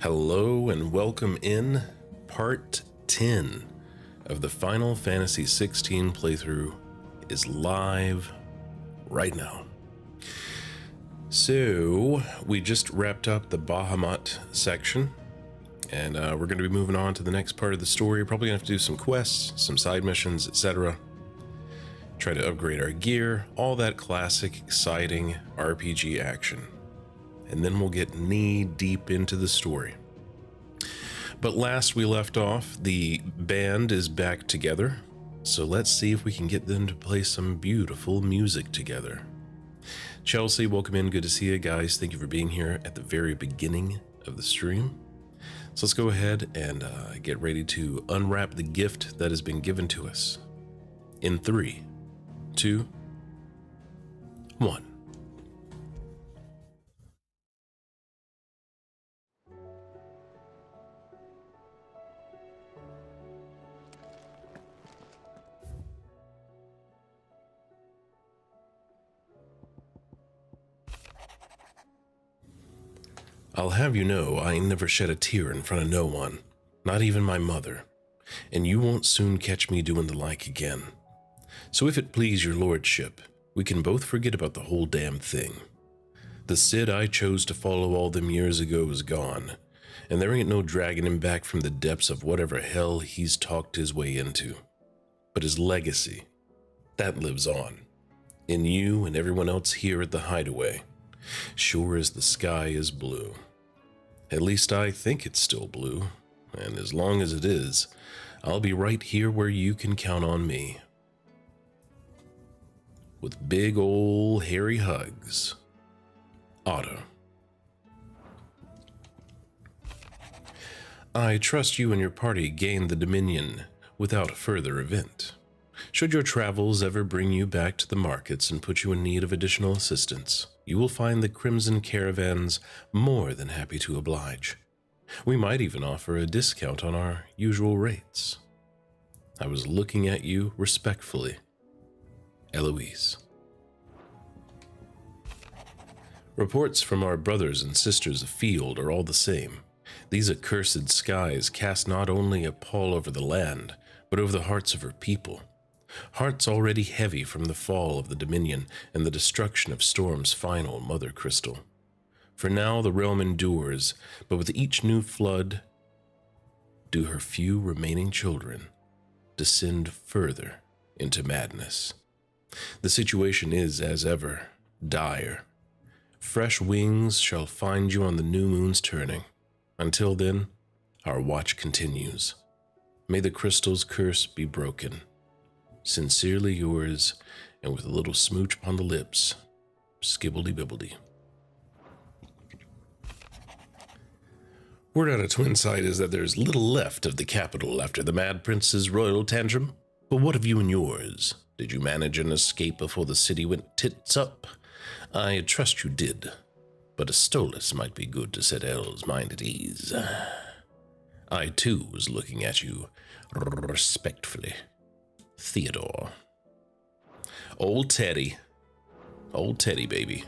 Hello and welcome in part 10 of the Final Fantasy XVI playthrough is live right now. So we just wrapped up the Bahamut section and we're going to be moving on to the next part of the story. We're probably going to have to do some quests, some side missions, etc. Try to upgrade our gear, all that classic exciting RPG action. And then we'll get knee deep into the story. But last we left off, the band is back together, so let's see if we can get them to play some beautiful music together. Chelsea, welcome in, good to see you guys. Thank you for being here at the very beginning of the stream. So let's go ahead and get ready to unwrap the gift that has been given to us. In 3, 2, 1. I'll have you know I ain't never shed a tear in front of no one, not even my mother, and you won't soon catch me doing the like again. So if it please your lordship, we can both forget about the whole damn thing. The Cid I chose to follow all them years ago is gone, and there ain't no dragging him back from the depths of whatever hell he's talked his way into. But his legacy, that lives on, in you and everyone else here at the hideaway, sure as the sky is blue. At least I think it's still blue, and as long as it is, I'll be right here where you can count on me. With big ol' hairy hugs, Otto. I trust you and your party gained the Dominion without further event. Should your travels ever bring you back to the markets and put you in need of additional assistance, you will find the Crimson Caravans more than happy to oblige. We might even offer a discount on our usual rates. I was looking at you respectfully, Eloise. Reports from our brothers and sisters afield are all the same. These accursed skies cast not only a pall over the land, but over the hearts of her people. Hearts already heavy from the fall of the Dominion and the destruction of Storm's final mother crystal. For now the realm endures, but with each new flood, do her few remaining children descend further into madness. The situation is, as ever, dire. Fresh wings shall find you on the new moon's turning. Until then, our watch continues. May the crystal's curse be broken. Sincerely yours, and with a little smooch upon the lips, Skibbledy-Bibbledy. Word out of Twinside is that there's little left of the capital after the Mad Prince's royal tantrum. But what of you and yours? Did you manage an escape before the city went tits up? I trust you did, but a Stolas might be good to set Elle's mind at ease. I too was looking at you respectfully. Theodore. Old Teddy, baby.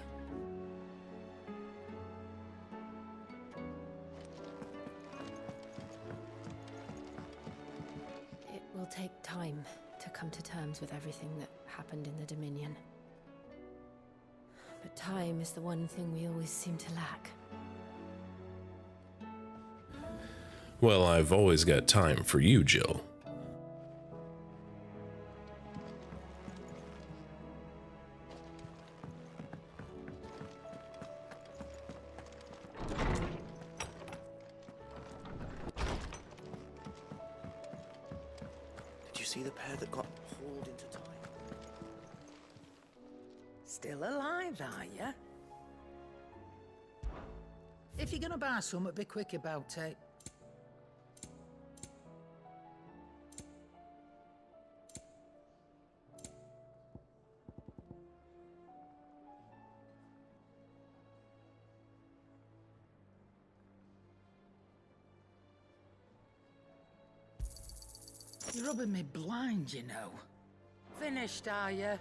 It will take time to come to terms with everything that happened in the Dominion. But time is the one thing we always seem to lack. Well, I've always got time for you, Jill. See the pair that got hauled into time? Still alive, are you? If you're gonna buy something, be quick about it. You're rubbing me blind, you know. Finished, are you?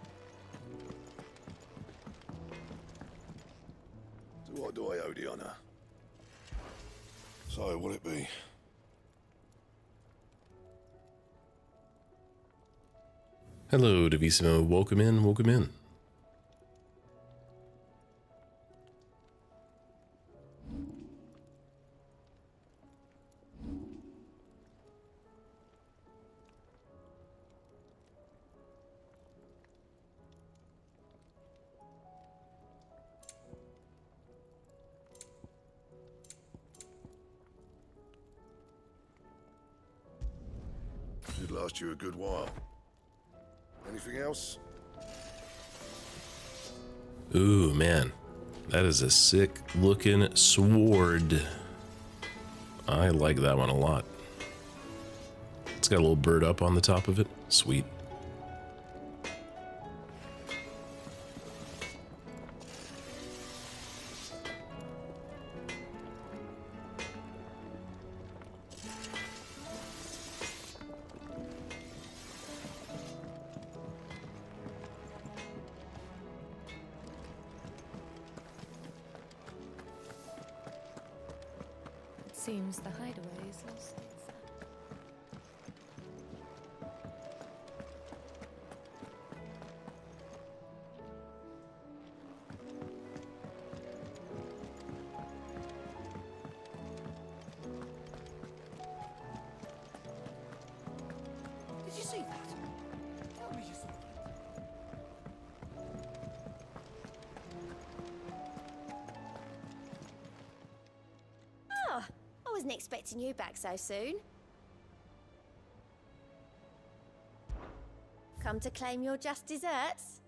To what do I owe the honor? So, what'll it be? Hello, Divissimo. Welcome in, welcome in. Should last you a good while. Anything else? Ooh, man. That is a sick looking sword. I like that one a lot. It's got a little bird up on the top of it. Sweet. Seems the hideaway is lost. Did you see that? Tell me you saw that. Oh, I wasn't expecting you back so soon. Come to claim your just desserts?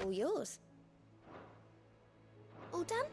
All yours. All done?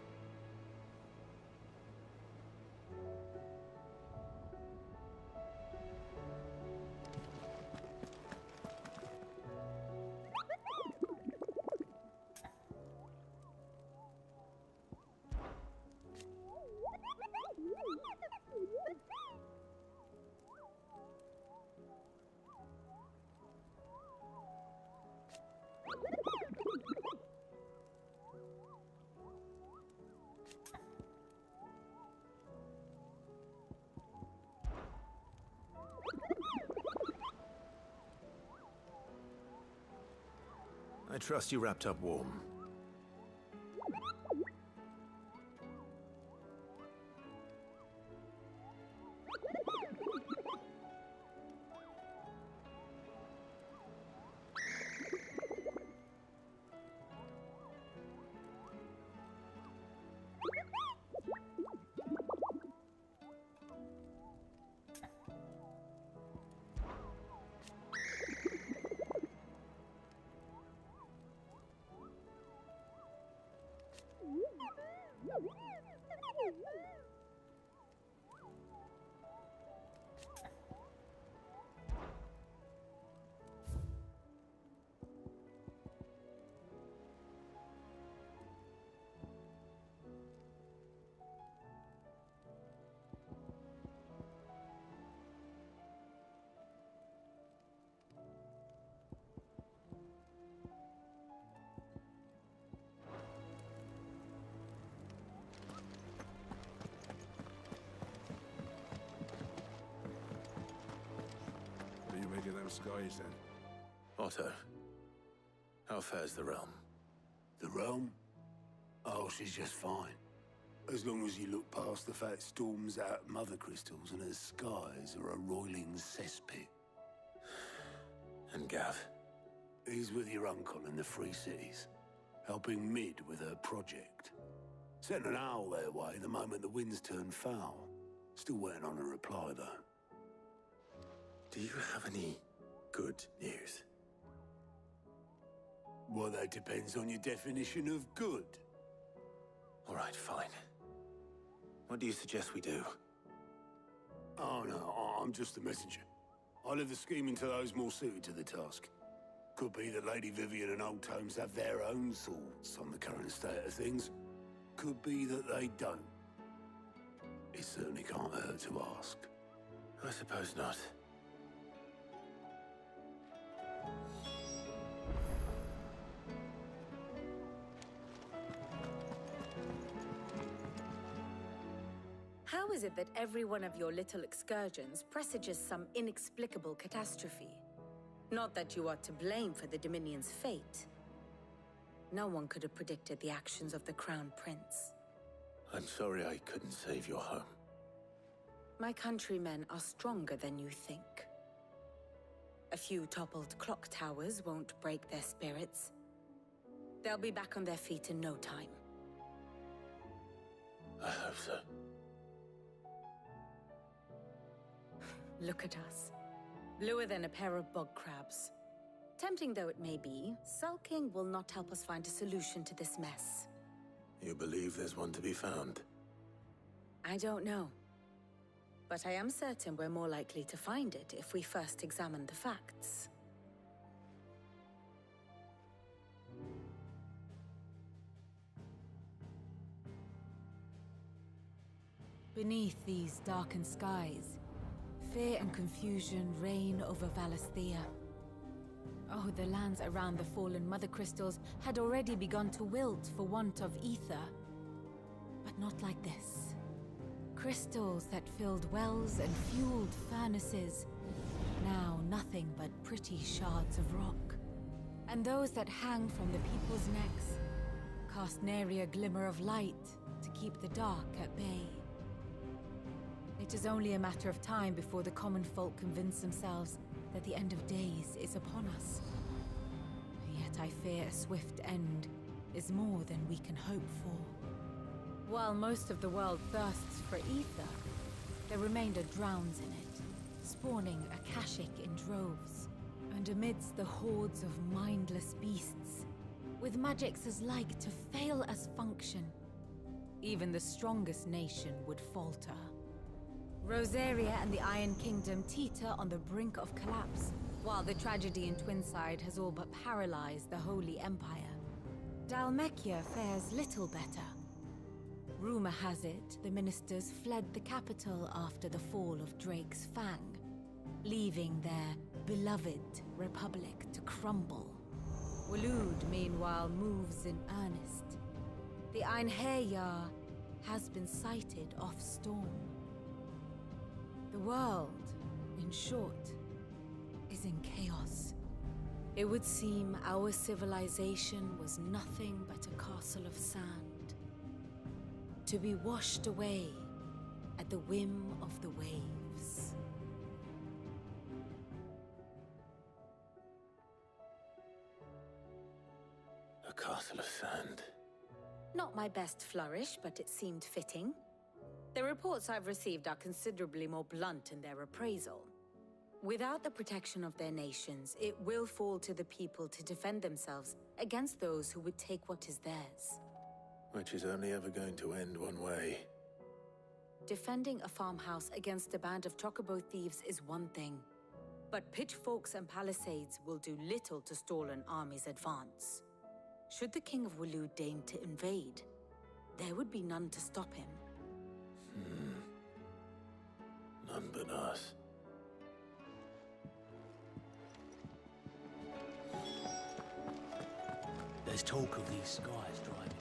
I trust you wrapped up warm. What do you make of them skies then? Otto, how fares the realm? The realm? Oh, she's just fine. As long as you look past the fat storms out mother crystals and her skies are a roiling cesspit. And Gav? He's with your uncle in the Free Cities, helping Mid with her project. Sent an owl their way the moment the winds turned foul. Still waiting on a reply, though. Do you have any good news? Well, that depends on your definition of good. All right, fine. What do you suggest we do? Oh, no, I'm just the messenger. I leave the scheming to those more suited to the task. Could be that Lady Vivian and Old Tomes have their own thoughts on the current state of things. Could be that they don't. It certainly can't hurt to ask. I suppose not. How is it that every one of your little excursions presages some inexplicable catastrophe? Not that you are to blame for the Dominion's fate. No one could have predicted the actions of the Crown Prince. I'm sorry I couldn't save your home. My countrymen are stronger than you think. A few toppled clock towers won't break their spirits. They'll be back on their feet in no time. I hope so. Look at us. Bluer than a pair of bog crabs. Tempting though it may be, sulking will not help us find a solution to this mess. You believe there's one to be found? I don't know. But I am certain we're more likely to find it if we first examine the facts. Beneath these darkened skies, fear and confusion reign over Valisthea. Oh, the lands around the fallen Mother Crystals had already begun to wilt for want of ether. But not like this. Crystals that filled wells and fueled furnaces, now nothing but pretty shards of rock. And those that hang from the people's necks cast nary a glimmer of light to keep the dark at bay. It is only a matter of time before the common folk convince themselves that the end of days is upon us. Yet I fear a swift end is more than we can hope for. While most of the world thirsts for ether, the remainder drowns in it, spawning Akashic in droves. And amidst the hordes of mindless beasts, with magics as like to fail as function, even the strongest nation would falter. Rosaria and the Iron Kingdom teeter on the brink of collapse, while the tragedy in Twinside has all but paralyzed the Holy Empire. Dalmekia fares little better. Rumor has it the ministers fled the capital after the fall of Drake's Fang, leaving their beloved republic to crumble. Waloed, meanwhile, moves in earnest. The Einherjar has been sighted off-storm. The world, in short, is in chaos. It would seem our civilization was nothing but a castle of sand, to be washed away at the whim of the waves. A castle of sand. Not my best flourish, but it seemed fitting. The reports I've received are considerably more blunt in their appraisal. Without the protection of their nations, it will fall to the people to defend themselves against those who would take what is theirs. Which is only ever going to end one way. Defending a farmhouse against a band of chocobo thieves is one thing, but pitchforks and palisades will do little to stall an army's advance. Should the King of Waloed deign to invade, there would be none to stop him. None but us. There's talk of these skies driving me.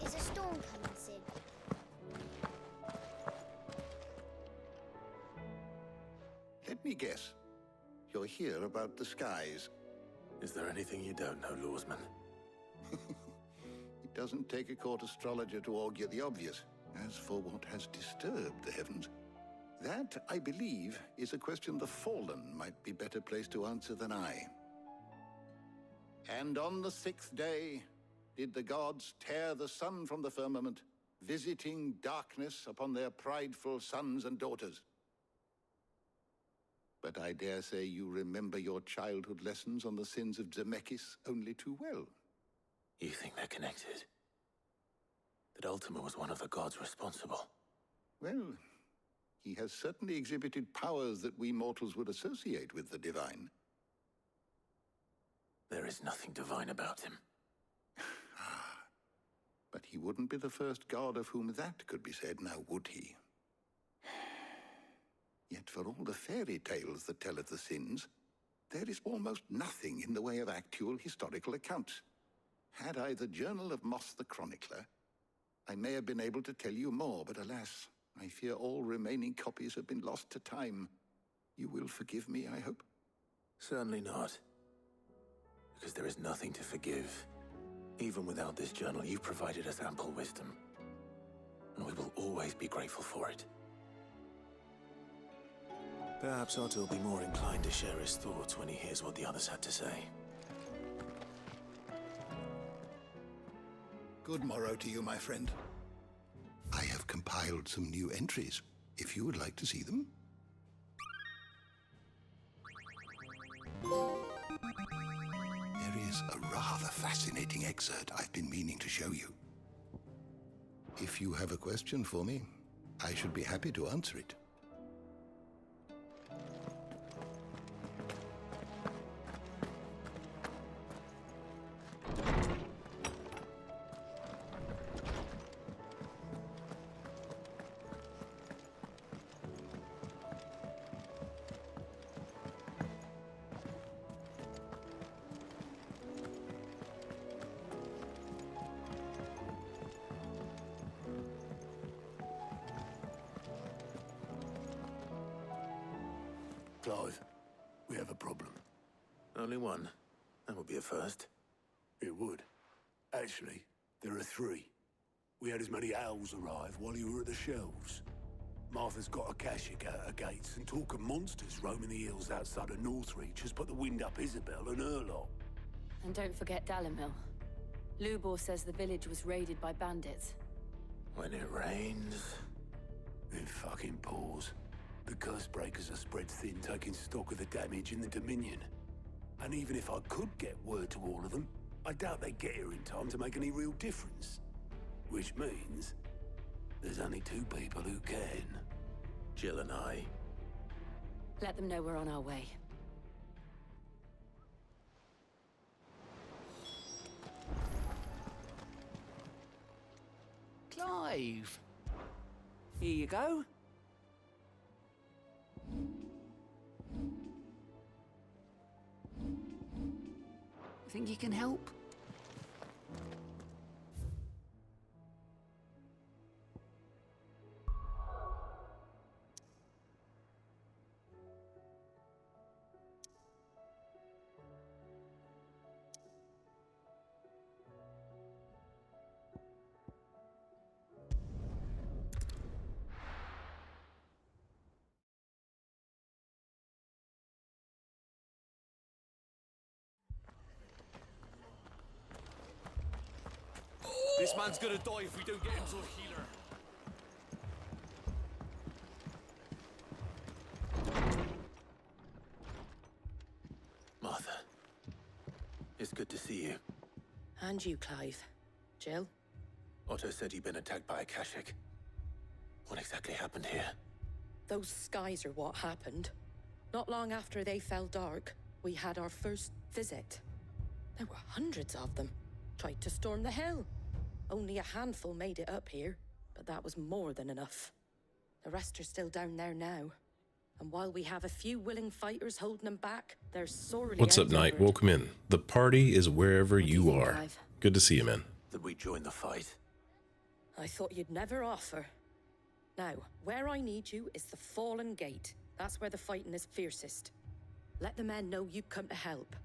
Is a storm coming, Sid? Let me guess. You're here about the skies. Is there anything you don't know, Lawsman? It doesn't take a court astrologer to augur the obvious. As for what has disturbed the heavens, that, I believe, is a question the Fallen might be better placed to answer than I. And on the 6th day did the gods tear the sun from the firmament, visiting darkness upon their prideful sons and daughters. But I dare say you remember your childhood lessons on the sins of Zemeckis only too well. You think they're connected? That Ultima was one of the gods responsible? Well, he has certainly exhibited powers that we mortals would associate with the divine. There is nothing divine about him. But he wouldn't be the first god of whom that could be said, now would he? Yet for all the fairy tales that tell of the sins, there is almost nothing in the way of actual historical accounts. Had I the Journal of Moss the Chronicler, I may have been able to tell you more, but alas, I fear all remaining copies have been lost to time. You will forgive me, I hope? Certainly not. Because there is nothing to forgive. Even without this journal, you've provided us ample wisdom. And we will always be grateful for it. Perhaps Otto will be more inclined to share his thoughts when he hears what the others had to say. Good morrow to you, my friend. I have compiled some new entries, if you would like to see them. There is a rather fascinating excerpt I've been meaning to show you. If you have a question for me, I should be happy to answer it. Clive, we have a problem. Only one. That would be a first. It would. Actually, there are three. We had as many owls arrive while you were at the shelves. Martha's got a Kashik at her gates, and talk of monsters roaming the hills outside of Northreach has put the wind up Isabel and her lot. And don't forget Dalimil. Lubor says the village was raided by bandits. When it rains... It fucking pours. The curse breakers are spread thin, taking stock of the damage in the Dominion. And even if I could get word to all of them, I doubt they'd get here in time to make any real difference. Which means there's only two people who can. Jill and I. Let them know we're on our way. Clive! Here you go. Think you can help? This man's gonna die if we don't get him to a healer. Martha. It's good to see you. And you, Clive. Jill? Otto said he'd been attacked by a Kashik. What exactly happened here? Those skies are what happened. Not long after they fell dark, we had our first visit. There were hundreds of them. Tried to storm the hill. Only a handful made it up here, but that was more than enough. The rest are still down there now. And while we have a few willing fighters holding them back, they're sorely What's up, Knight? Welcome in. The party is wherever you are. Good to see you, man. Did we join the fight? I thought you'd never offer. Now, where I need you is the Fallen Gate. That's where the fighting is fiercest. Let the men know you've come to help.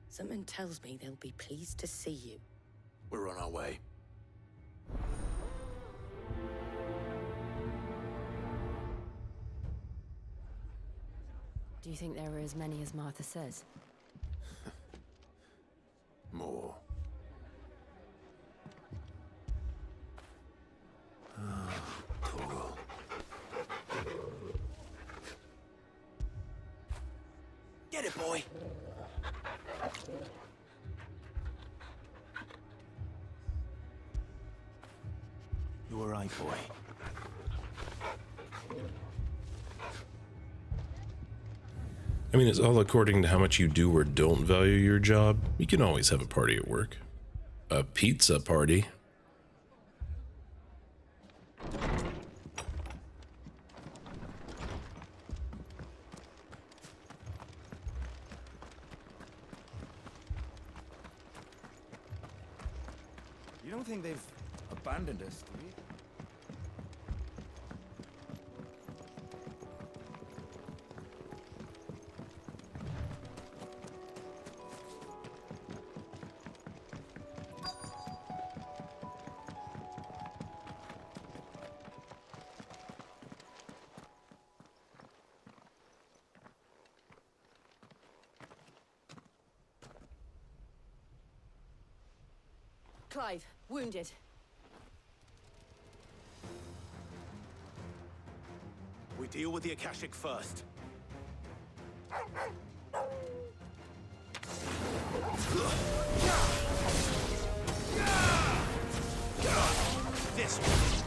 Something tells me they'll be pleased to see you. We're on our way. Do you think there are as many as Martha says? More. Cool. Get it, boy! You all right, boy? I mean, it's all according to how much you do or don't value your job. You can always have a party at work. A pizza party. You don't think they've abandoned us, do you? Clive, wounded. We deal with the Akashic first. This one.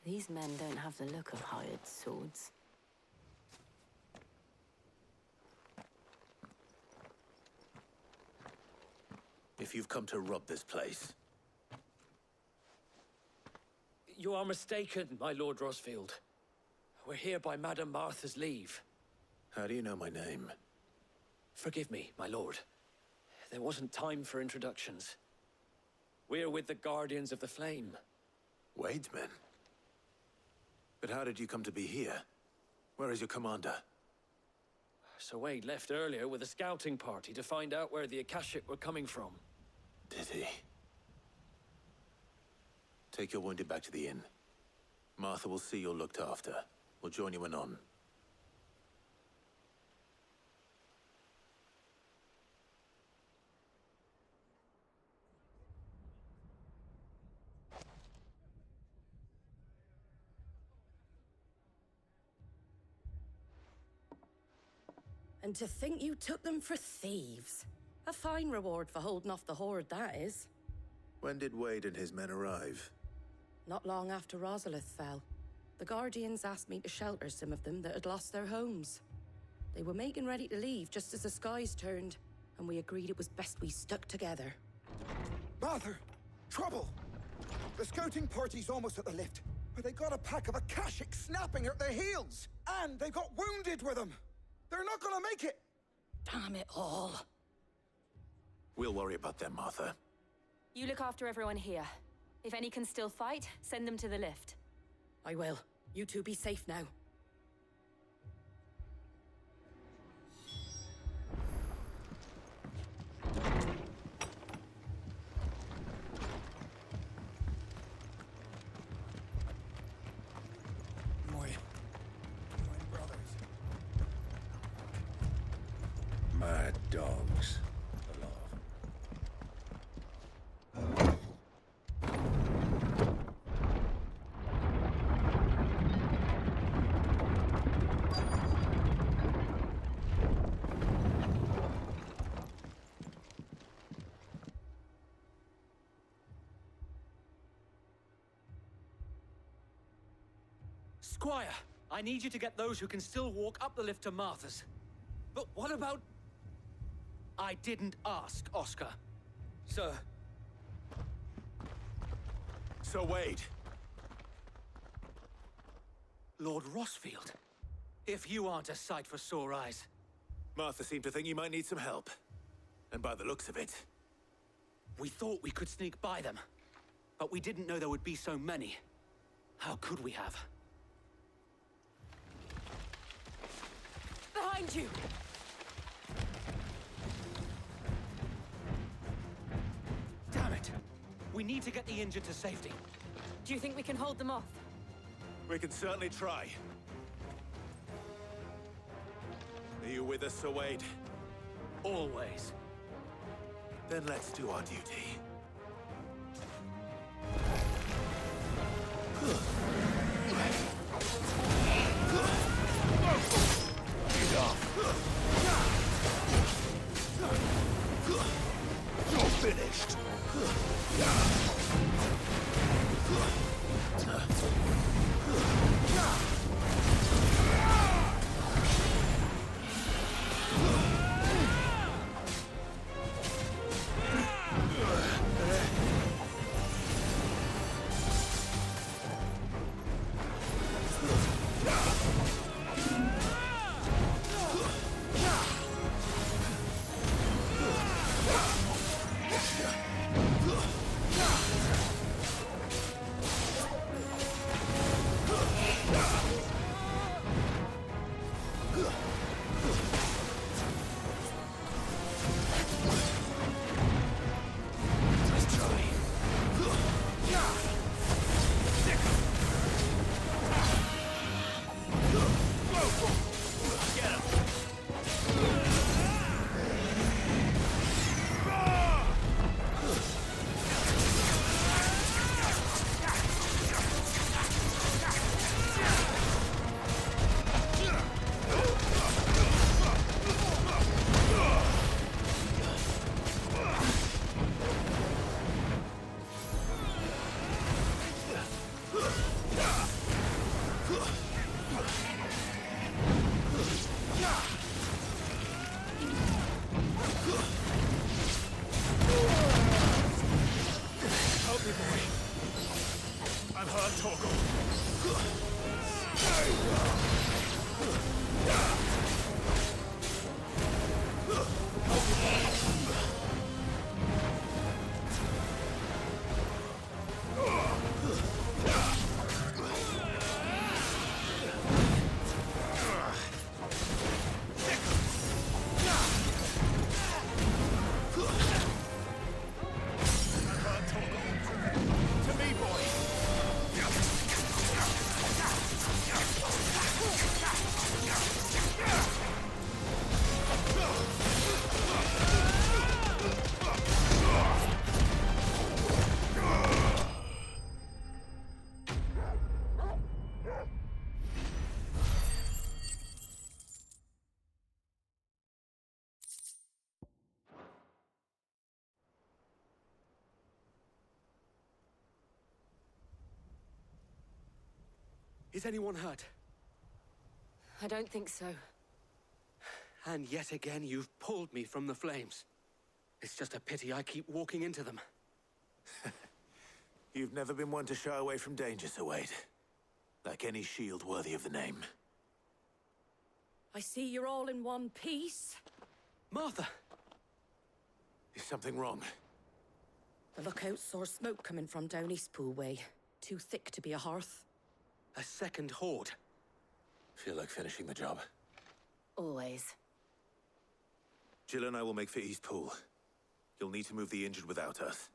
These men don't have the look of hired swords. If you've come to rob this place, You are mistaken, my Lord Rosfield. We're here by Madame Martha's leave. how do you know my name? Forgive me, my lord. There wasn't time for introductions. We're with the Guardians of the Flame. Wade's men? But how did you come to be here? Where is your commander? Sir Wade left earlier with a scouting party to find out where the Akashic were coming from. Did he? Take your wounded back to the inn. Martha will see you're looked after. We'll join you anon. And to think you took them for thieves. A fine reward for holding off the horde, that is. When did Wade and his men arrive? Not long after Rosalith fell. The Guardians asked me to shelter some of them that had lost their homes. They were making ready to leave just as the skies turned, and we agreed it was best we stuck together. Martha! Trouble! The scouting party's almost at the lift, but they got a pack of Akashic snapping at their heels! And they've got wounded with them! They're not gonna make it! Damn it all. We'll worry about them, Martha. You look after everyone here. If any can still fight, send them to the lift. I will. You two be safe now. My brothers. Mad dogs. Squire, I need you to get those who can still walk up the lift to Martha's. But what about... I didn't ask, Oscar. Sir. Sir Wade. Lord Rossfield. If you aren't a sight for sore eyes. Martha seemed to think you might need some help. And by the looks of it... We thought we could sneak by them. But we didn't know there would be so many. How could we have? Behind you! Damn it! We need to get the injured to safety. Do you think we can hold them off? We can certainly try. Are you with us, Sir Wade? Always. Then let's do our duty. Get off! You're finished! Is anyone hurt? I don't think so. And yet again, you've pulled me from the flames. It's just a pity I keep walking into them. You've never been one to shy away from danger, Sir Wade. Like any shield worthy of the name. I see you're all in one piece. Martha! Is something wrong? The lookout saw smoke coming from down Eastpool way. Too thick to be a hearth. A second horde. Feel like finishing the job. Always. Jill and I will make for Eastpool. You'll need to move the injured without us.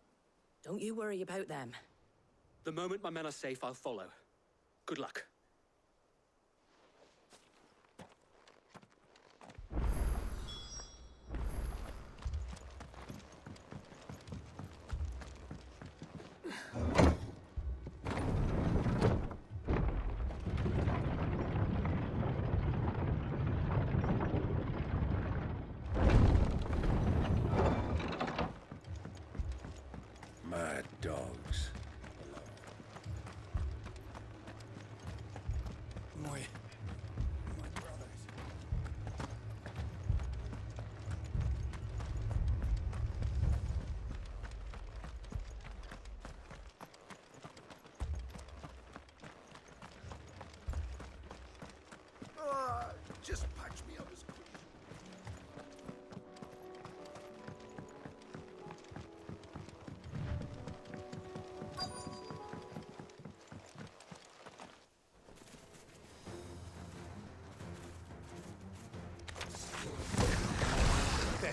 Don't you worry about them. The moment my men are safe, I'll follow. Good luck. Mad dogs.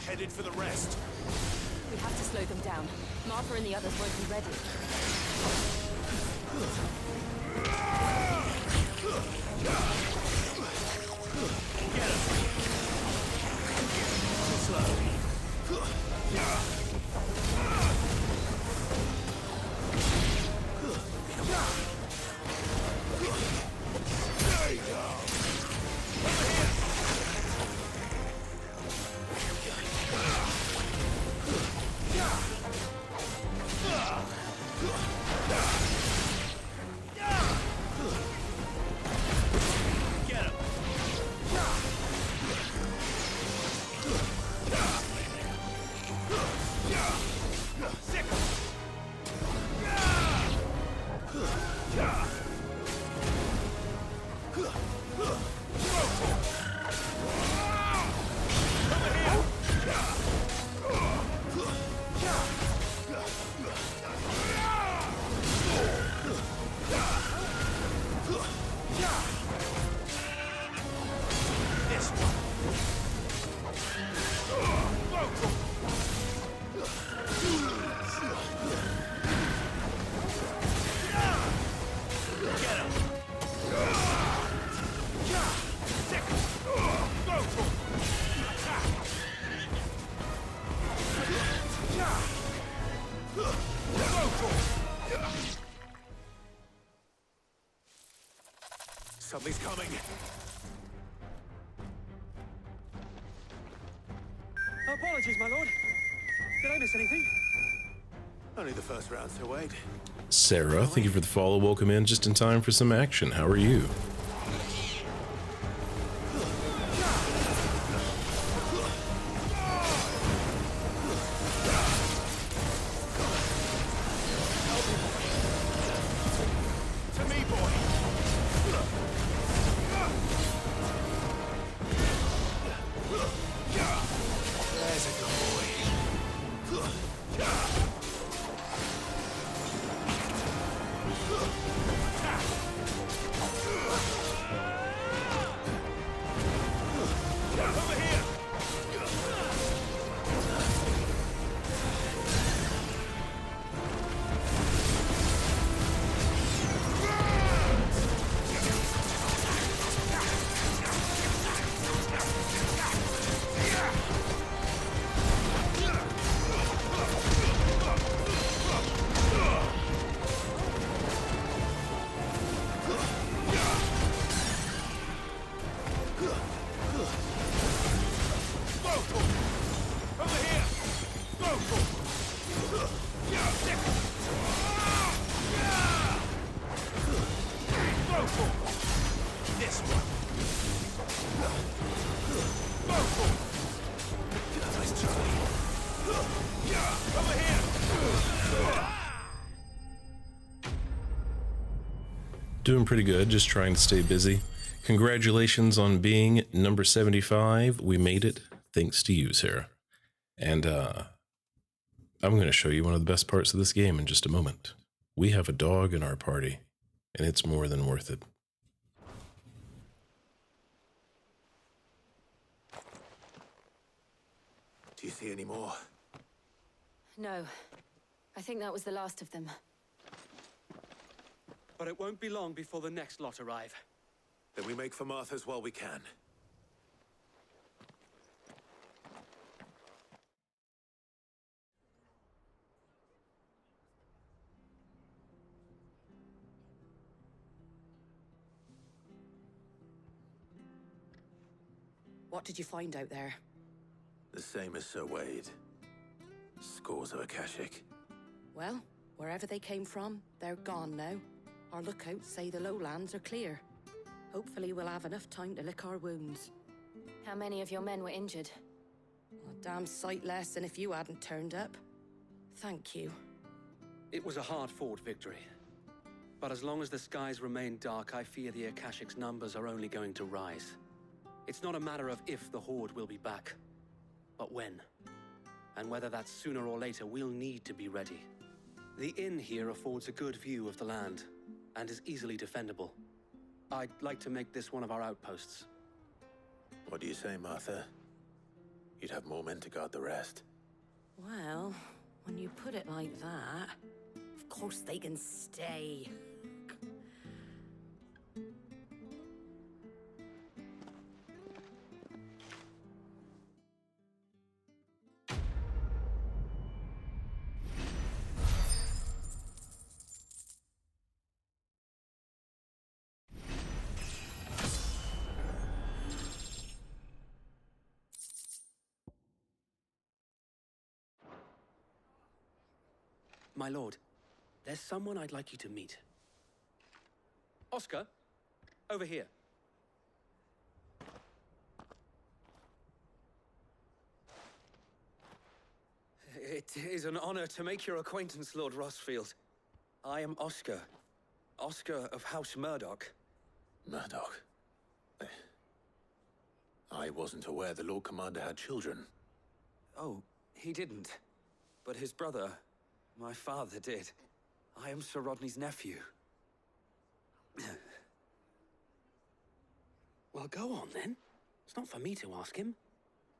headed for the rest. We have to slow them down. Martha and the others won't be ready. Get him! Too slow. There you go! Over here! Get him! Sick him! Over here! This one. Get him. Sick. Go for Something's coming. Apologies, my lord. Did I miss anything? Only the first round, so wait. Sarah, thank you for the follow. Welcome in just in time for some action. How are you? To me, boy. There's a good boy. Over here. Over here! Go! Sick! Go! This one! Go! Nice try. Over here! Doing pretty good, just trying to stay busy. Congratulations on being number 75. We made it, thanks to you, Sarah. And I'm going to show you one of the best parts of this game in just a moment. We have a dog in our party, and it's more than worth it. Do you see any more? No. I think that was the last of them. But it won't be long before the next lot arrive. Then we make for Martha's while we can. What did you find out there? The same as Sir Wade. Scores of Akashic. Well, wherever they came from, they're gone now. Our lookouts say the lowlands are clear. Hopefully we'll have enough time to lick our wounds. How many of your men were injured? A damn sight less than if you hadn't turned up. Thank you. It was a hard-fought victory. But as long as the skies remain dark, I fear the Akashic's numbers are only going to rise. It's not a matter of if the Horde will be back, but when. And whether that's sooner or later, we'll need to be ready. The inn here affords a good view of the land, and is easily defendable. I'd like to make this one of our outposts. What do you say, Martha? you'd have more men to guard the rest. Well, when you put it like that, of course they can stay. My lord, there's someone I'd like you to meet. Oscar, over here. It is an honor to make your acquaintance, Lord Rossfield. I am Oscar. Oscar of House Murdoch. Murdoch? I wasn't aware the Lord Commander had children. Oh, he didn't. But his brother, my father, did. I am Sir Rodney's nephew. Well, go on, then. It's not for me to ask him.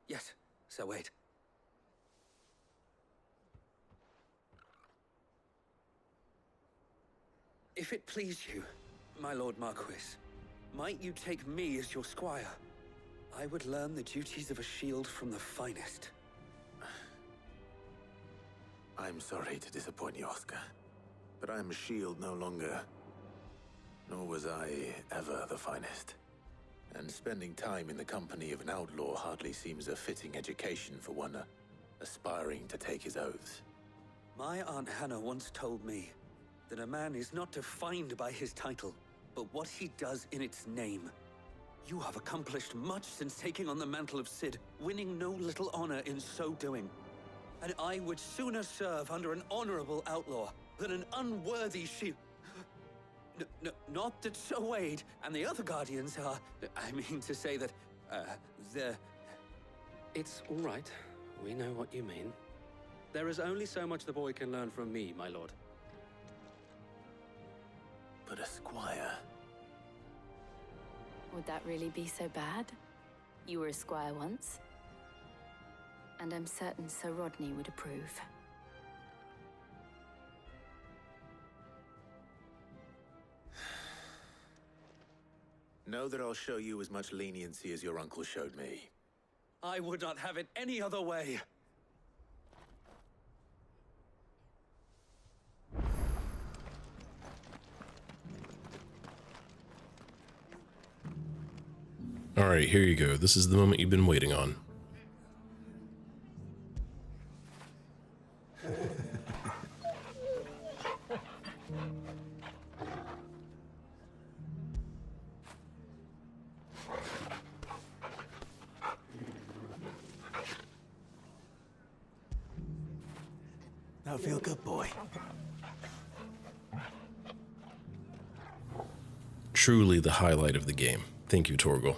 Yes, Sir Wade. If it please you, my Lord Marquis, might you take me as your squire? I would learn the duties of a shield from the finest. I'm sorry to disappoint you, Oscar, but I am a shield no longer. Nor was I ever the finest. And spending time in the company of an outlaw hardly seems a fitting education for one aspiring to take his oaths. My Aunt Hannah once told me that a man is not defined by his title, but what he does in its name. You have accomplished much since taking on the mantle of Cid, winning no little honor in so doing. And I would sooner serve under an honorable outlaw than an unworthy shield. Not that Sir Wade and the other guardians are... I mean to say that, they're... It's all right. We know what you mean. There is only so much the boy can learn from me, my lord. But a squire... Would that really be so bad? You were a squire once. And I'm certain Sir Rodney would approve. Know that I'll show you as much leniency as your uncle showed me. I would not have it any other way. Alright, here you go. This is the moment you've been waiting on. Now feel good, boy. Truly the highlight of the game. Thank you, Torgal.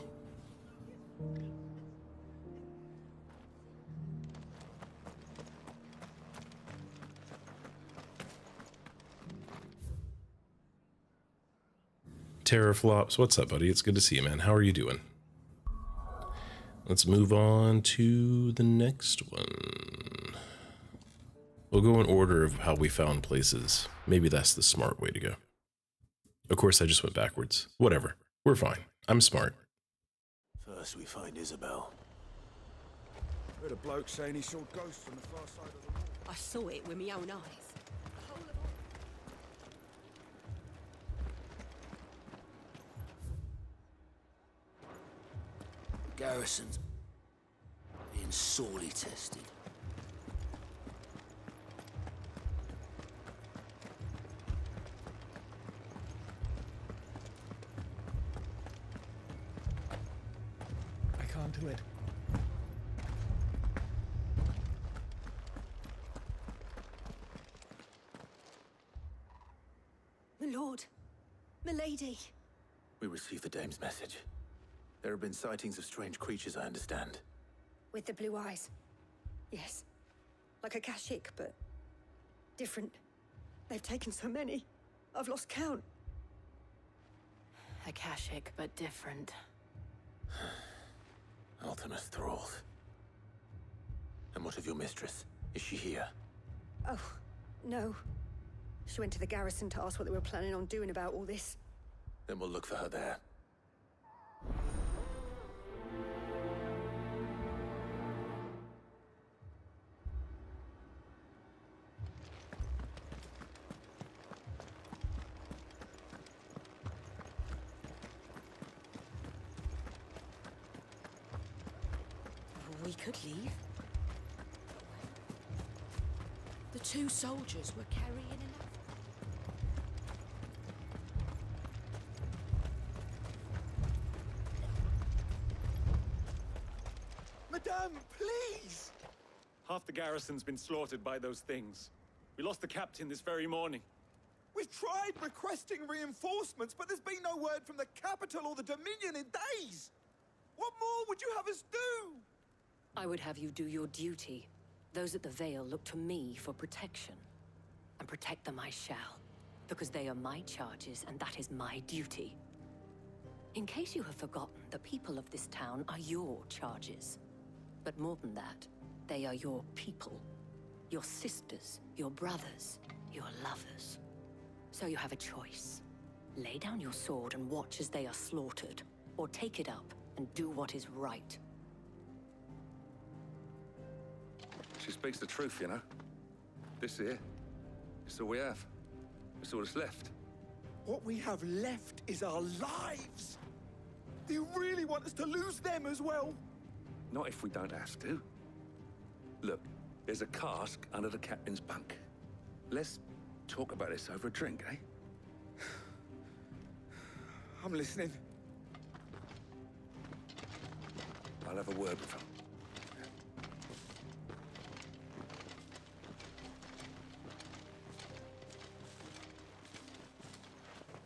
Terraflops, what's up, buddy? It's good to see you, man. How are you doing? Let's move on to the next one. We'll go in order of how we found places. Maybe that's the smart way to go. Of course, I just went backwards. Whatever. We're fine. I'm smart. First we find Isabel. Heard a bloke saying he saw ghosts on the far side of the wall. I saw it with my own eyes. Garrison's being sorely tested. I can't do it. My lord, my lady. We received the dame's message. There have been sightings of strange creatures, I understand. With the blue eyes. Yes. Like a Kashik, but different. They've taken so many. I've lost count. Akashic, but different. Ultimus thralls. What of your mistress? Is she here? Oh, no. She went to the garrison to ask what they were planning on doing about all this. Then we'll look for her there. We could leave. The two soldiers were carrying enough. Madame, please! Half the garrison's been slaughtered by those things. We lost the captain this very morning. We've tried requesting reinforcements, but there's been no word from the capital or the Dominion in days! What more would you have us do? I would have you do your duty. Those at the Vale look to me for protection. And protect them I shall, because they are my charges, and that is my duty. In case you have forgotten, the people of this town are your charges. But more than that, they are your people. Your sisters, your brothers, your lovers. So you have a choice. Lay down your sword and watch as they are slaughtered, or take it up and do what is right. She speaks the truth, you know. This here, it's all we have. It's all that's left. What we have left is our lives! Do you really want us to lose them as well? Not if we don't have to. Look, there's a cask under the captain's bunk. Let's talk about this over a drink, eh? I'm listening. I'll have a word with him.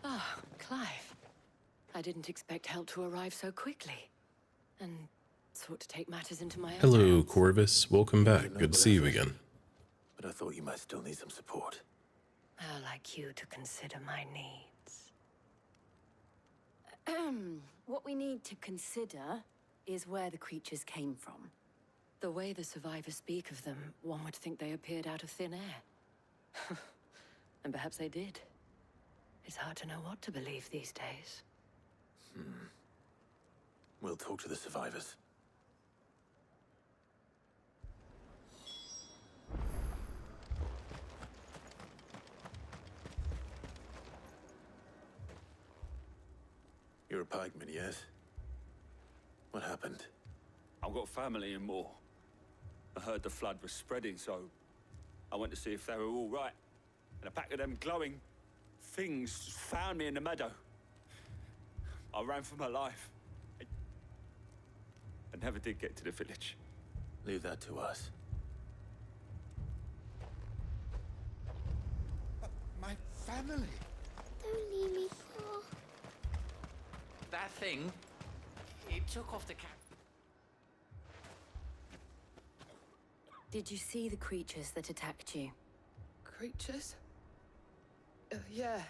Ah, Clive. I didn't expect help to arrive so quickly. And sought to take matters into my own Hello, hands. Corvus. Welcome back. Good to see you again. But I thought you might still need some support. I'd like you to consider my needs. What we need to consider is where the creatures came from. The way the survivors speak of them, one would think they appeared out of thin air. And perhaps they did. It's hard to know what to believe these days. We'll talk to the survivors. You're a pikeman, yes? What happened? I've got family in Moor. I heard the flood was spreading, so I went to see if they were all right. And a pack of them glowing things found me in the meadow. I ran for my life. I never did get to the village. Leave that to us. My family. Don't leave me, Thor. That thing, it took off the cap. Did you see the creatures that attacked you? Creatures? Yeah,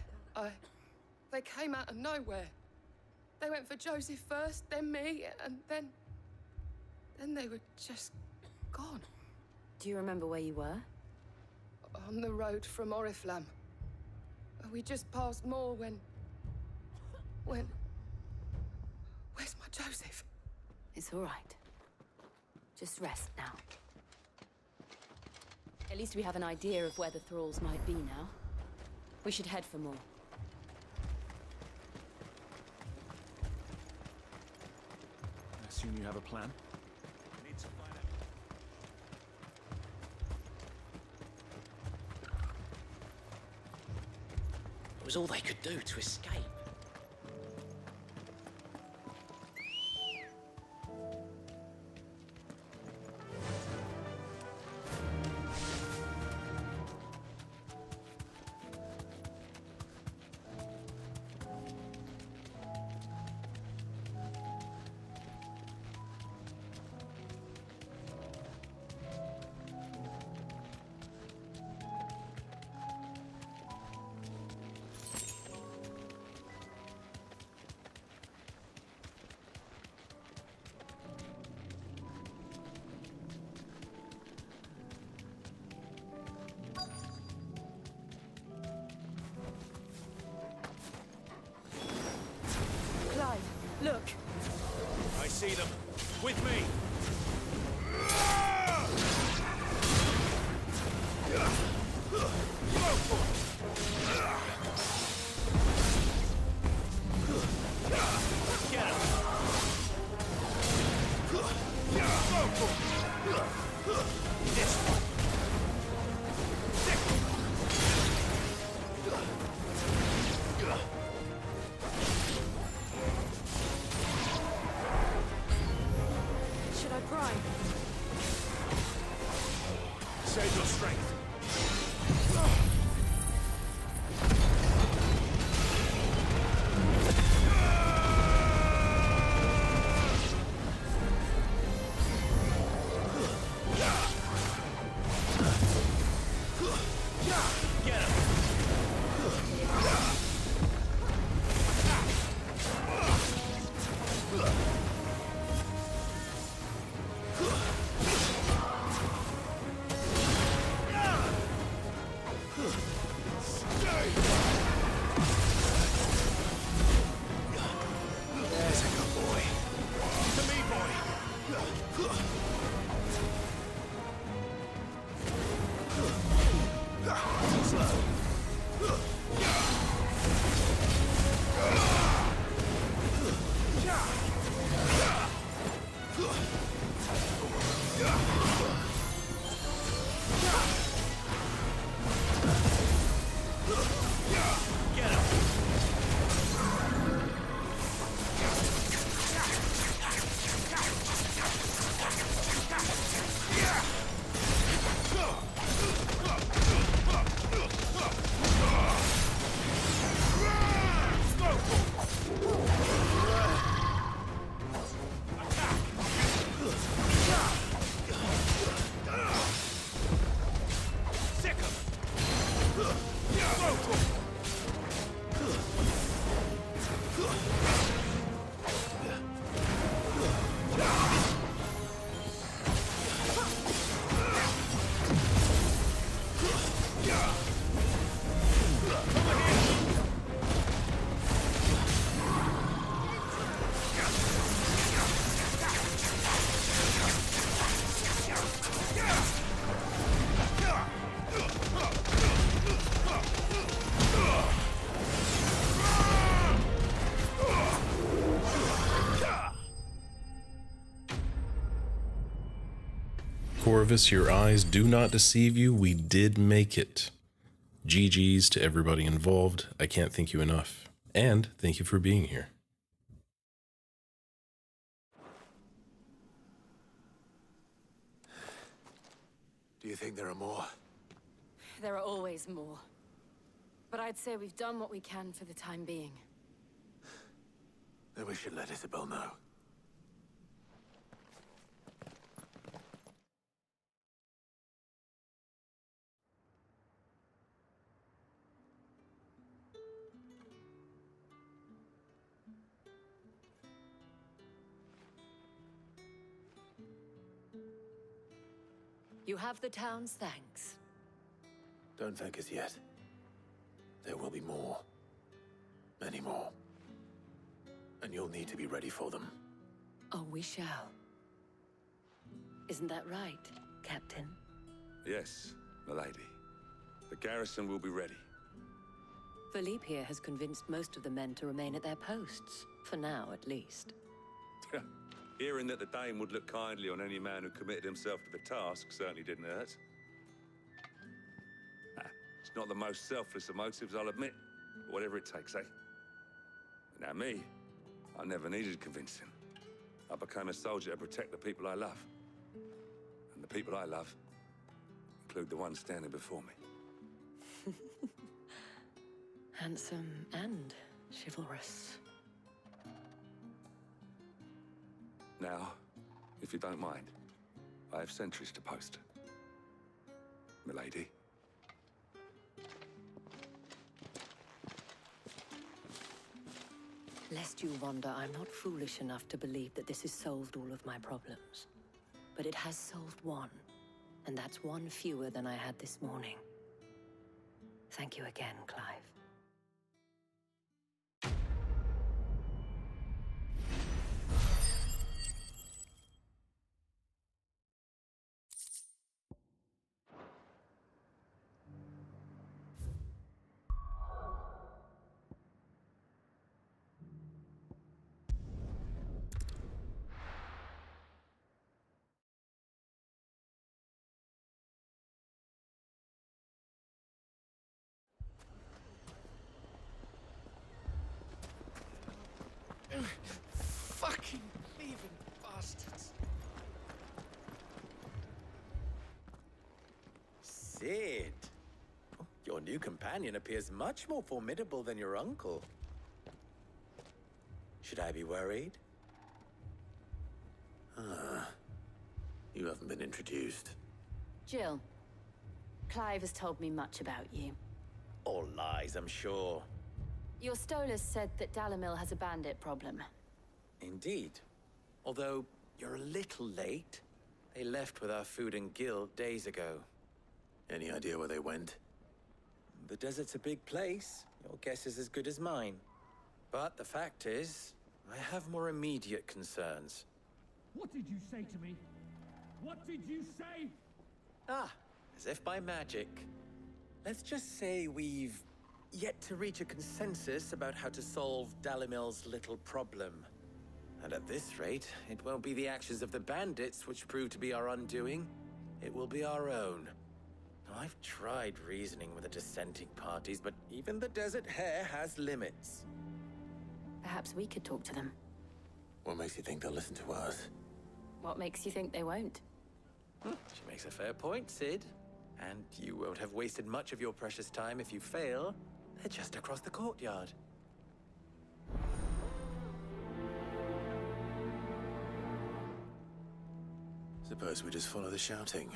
they came out of nowhere. They went for Joseph first, then me, and then they were just gone. Do you remember where you were? On the road from Oriflamme. We just passed Moor when... Where's my Joseph? It's all right. Just rest now. At least we have an idea of where the thralls might be now. We should head for more. I assume you have a plan? It was all they could do to escape. Save your strength. Corvus, your eyes do not deceive you. We did make it. GG's to everybody involved. I can't thank you enough. And thank you for being here. Do you think there are more? There are always more. But I'd say we've done what we can for the time being. Then we should let Isabel know. You have the town's thanks. Don't thank us yet. There will be more. Many more. And you'll need to be ready for them. Oh, we shall. Isn't that right, Captain? Yes, milady. The garrison will be ready. Philippe here has convinced most of the men to remain at their posts. For now, at least. Hearing that the Dane would look kindly on any man who committed himself to the task certainly didn't hurt. It's not the most selfless of motives, I'll admit. But whatever it takes, eh? Now me, I never needed convincing. I became a soldier to protect the people I love. And the people I love include the ones standing before me. Handsome and chivalrous. Now, if you don't mind, I have sentries to post. Milady. Lest you wonder, I'm not foolish enough to believe that this has solved all of my problems. But it has solved one, and that's one fewer than I had this morning. Thank you again, Clive. Sid. Your new companion appears much more formidable than your uncle. Should I be worried? You haven't been introduced. Jill, Clive has told me much about you. All lies, I'm sure. Your Stolas said that Dalamil has a bandit problem. Indeed. Although, you're a little late. They left with our food and guild days ago. Any idea where they went? The desert's a big place. Your guess is as good as mine. But the fact is, I have more immediate concerns. What did you say to me? What did you say? Ah, as if by magic. Let's just say we've yet to reach a consensus about how to solve Dalimil's little problem. And at this rate, it won't be the actions of the bandits which prove to be our undoing. It will be our own. I've tried reasoning with the dissenting parties, but even the Desert Hare has limits. Perhaps we could talk to them. What makes you think they'll listen to us? What makes you think they won't? She makes a fair point, Sid. And you won't have wasted much of your precious time if you fail. They're just across the courtyard. Suppose we just follow the shouting.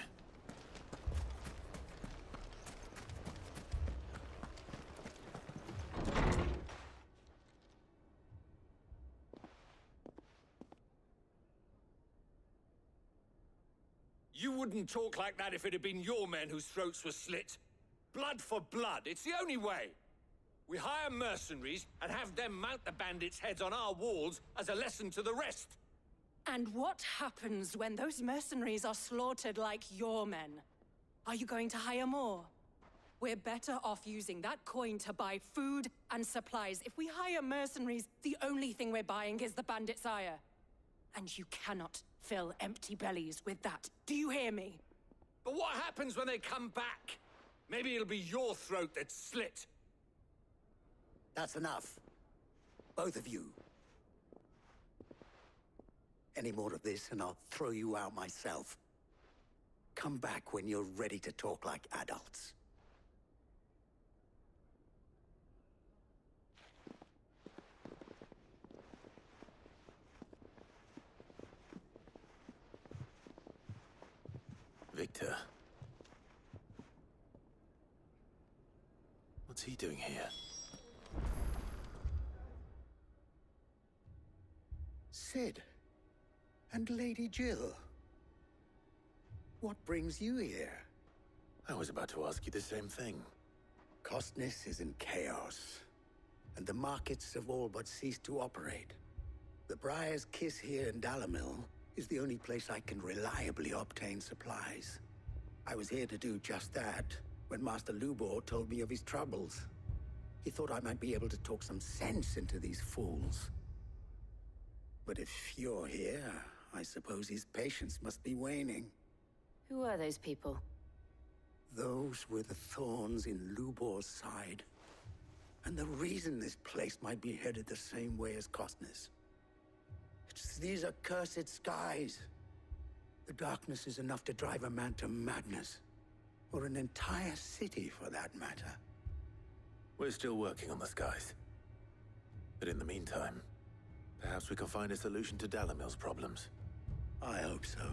You wouldn't talk like that if it had been your men whose throats were slit. Blood for blood, it's the only way. We hire mercenaries and have them mount the bandits' heads on our walls as a lesson to the rest. And what happens when those mercenaries are slaughtered like your men? Are you going to hire more? We're better off using that coin to buy food and supplies. If we hire mercenaries, the only thing we're buying is the bandits' ire. And you cannot fill empty bellies with that. Do you hear me? But what happens when they come back? Maybe it'll be your throat that's slit. That's enough. Both of you. Any more of this and I'll throw you out myself. Come back when you're ready to talk like adults. Victor. What's he doing here? Sid. And Lady Jill. What brings you here? I was about to ask you the same thing. Costness is in chaos, and the markets have all but ceased to operate. The Briar's Kiss here in Dalamil is the only place I can reliably obtain supplies. I was here to do just that when Master Lubor told me of his troubles. He thought I might be able to talk some sense into these fools. But if you're here, I suppose his patience must be waning. Who are those people? Those were the thorns in Lubor's side. And the reason this place might be headed the same way as Costness. It's these accursed skies. The darkness is enough to drive a man to madness. Or an entire city, for that matter. We're still working on the skies. But in the meantime, perhaps we can find a solution to Dalamil's problems. I hope so.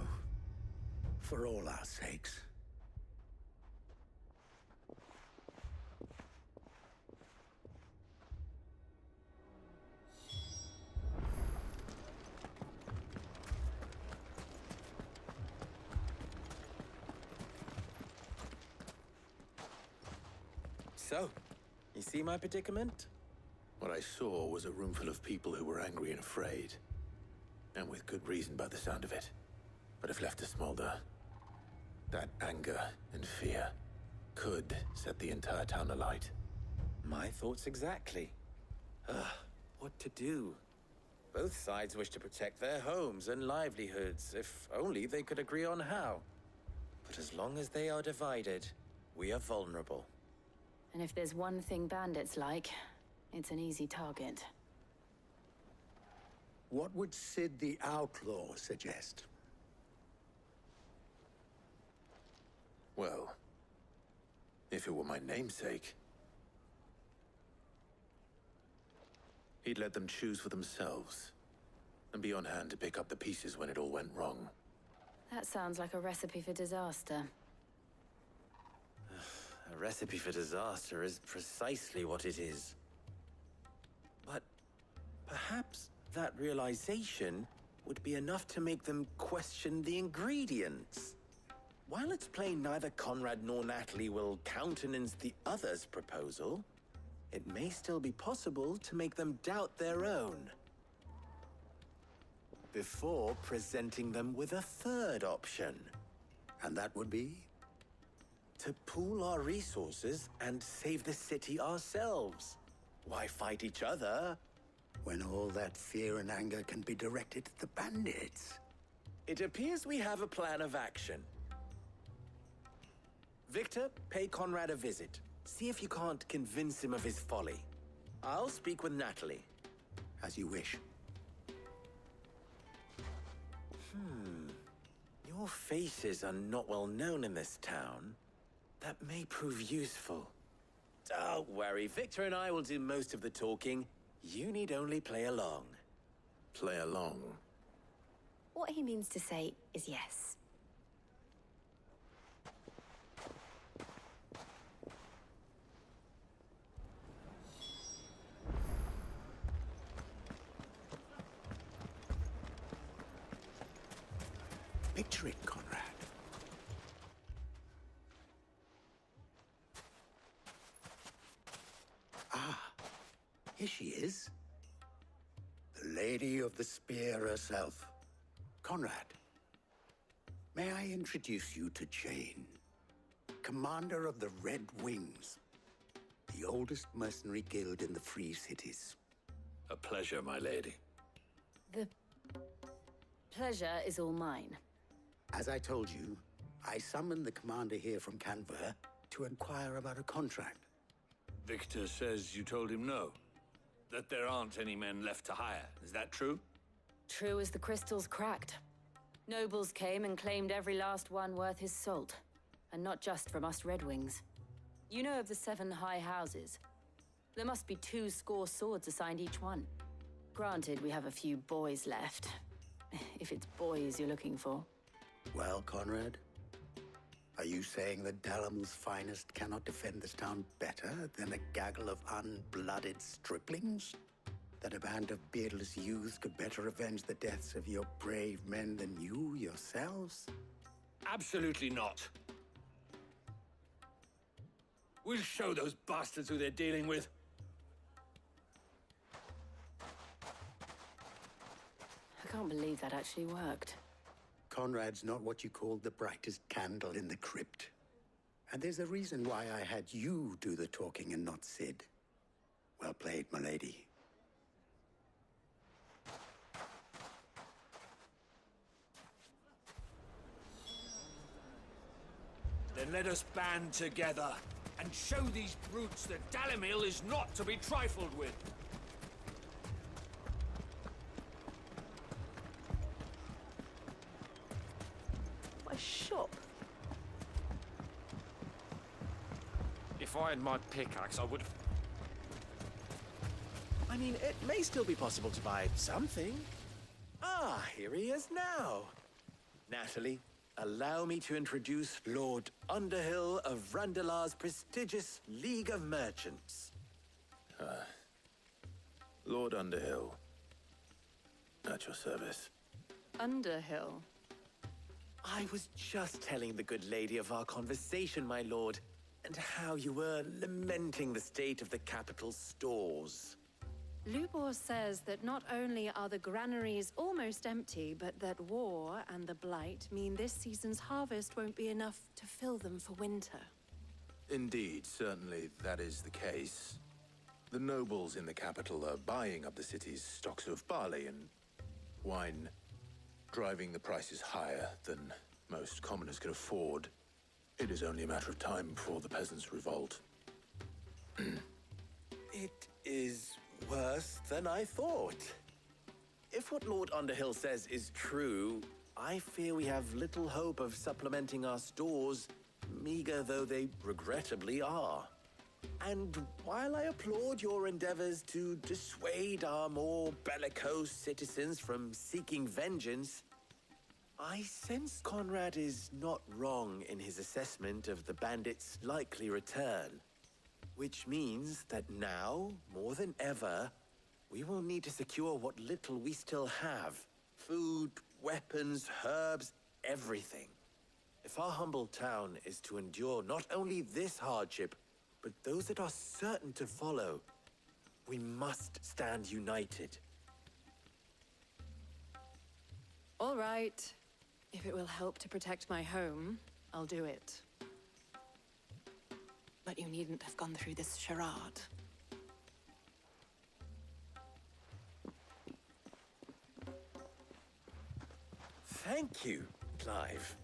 For all our sakes. So, you see my predicament? What I saw was a room full of people who were angry and afraid. And with good reason by the sound of it. But if left to smolder, that anger and fear could set the entire town alight. My thoughts exactly. What to do? Both sides wish to protect their homes and livelihoods, if only they could agree on how. But as long as they are divided, we are vulnerable. And if there's one thing bandits like, it's an easy target. What would Sid the Outlaw suggest? Well, If it were my namesake, he'd let them choose for themselves, and be on hand to pick up the pieces when it all went wrong. That sounds like a recipe for disaster. A recipe for disaster is precisely what it is. But perhaps that realization would be enough to make them question the ingredients. While it's plain neither Conrad nor Natalie will countenance the other's proposal, it may still be possible to make them doubt their own, before presenting them with a third option. And that would be? To pool our resources and save the city ourselves. Why fight each other when all that fear and anger can be directed at the bandits? It appears we have a plan of action. Victor, pay Conrad a visit. See if you can't convince him of his folly. I'll speak with Natalie. As you wish. Your faces are not well known in this town. That may prove useful. Don't worry, Victor and I will do most of the talking. You need only play along. Play along? What he means to say is yes. Picture it, Conrad. Ah, here she is. The Lady of the Spear herself. Conrad, may I introduce you to Jane, commander of the Red Wings, the oldest mercenary guild in the Free Cities. A pleasure, my lady. The pleasure is all mine. As I told you, I summoned the commander here from Canver to inquire about a contract. Victor says you told him no. That there aren't any men left to hire. Is that true? True as the crystals cracked. Nobles came and claimed every last one worth his salt. And not just from us Red Wings. You know of the 7 high houses. There must be 200 swords assigned each one. Granted, we have a few boys left. If it's boys you're looking for. Well, Conrad, are you saying that Dalamil's finest cannot defend this town better than a gaggle of unblooded striplings? That a band of beardless youths could better avenge the deaths of your brave men than you yourselves? Absolutely not. We'll show those bastards who they're dealing with. I can't believe that actually worked. Conrad's not what you called the brightest candle in the crypt. And there's a reason why I had you do the talking and not Sid. Well played, my lady. Then let us band together and show these brutes that Dalamil is not to be trifled with. My shop. If I had my pickaxe, I would... I mean, it may still be possible to buy something. Ah, here he is now. Natalie, allow me to introduce Lord Underhill of Randalar's prestigious League of Merchants. Lord Underhill. At your service. Underhill? I was just telling the good lady of our conversation, my lord, and how you were lamenting the state of the capital's stores. Lubor says that not only are the granaries almost empty, but that war and the Blight mean this season's harvest won't be enough to fill them for winter. Indeed, certainly that is the case. The nobles in the capital are buying up the city's stocks of barley and wine, driving the prices higher than most commoners can afford. It is only a matter of time before the peasants revolt. It is worse than I thought. If what Lord Underhill says is true, I fear we have little hope of supplementing our stores meager though they regrettably are. And while I applaud your endeavors to dissuade our more bellicose citizens from seeking vengeance, I sense Conrad is not wrong in his assessment of the bandits' likely return. Which means that now, more than ever, we will need to secure what little we still have. Food, weapons, herbs, everything. If our humble town is to endure not only this hardship, but those that are certain to follow, we must stand united. All right. If it will help to protect my home, I'll do it. But you needn't have gone through this charade. Thank you, Clive.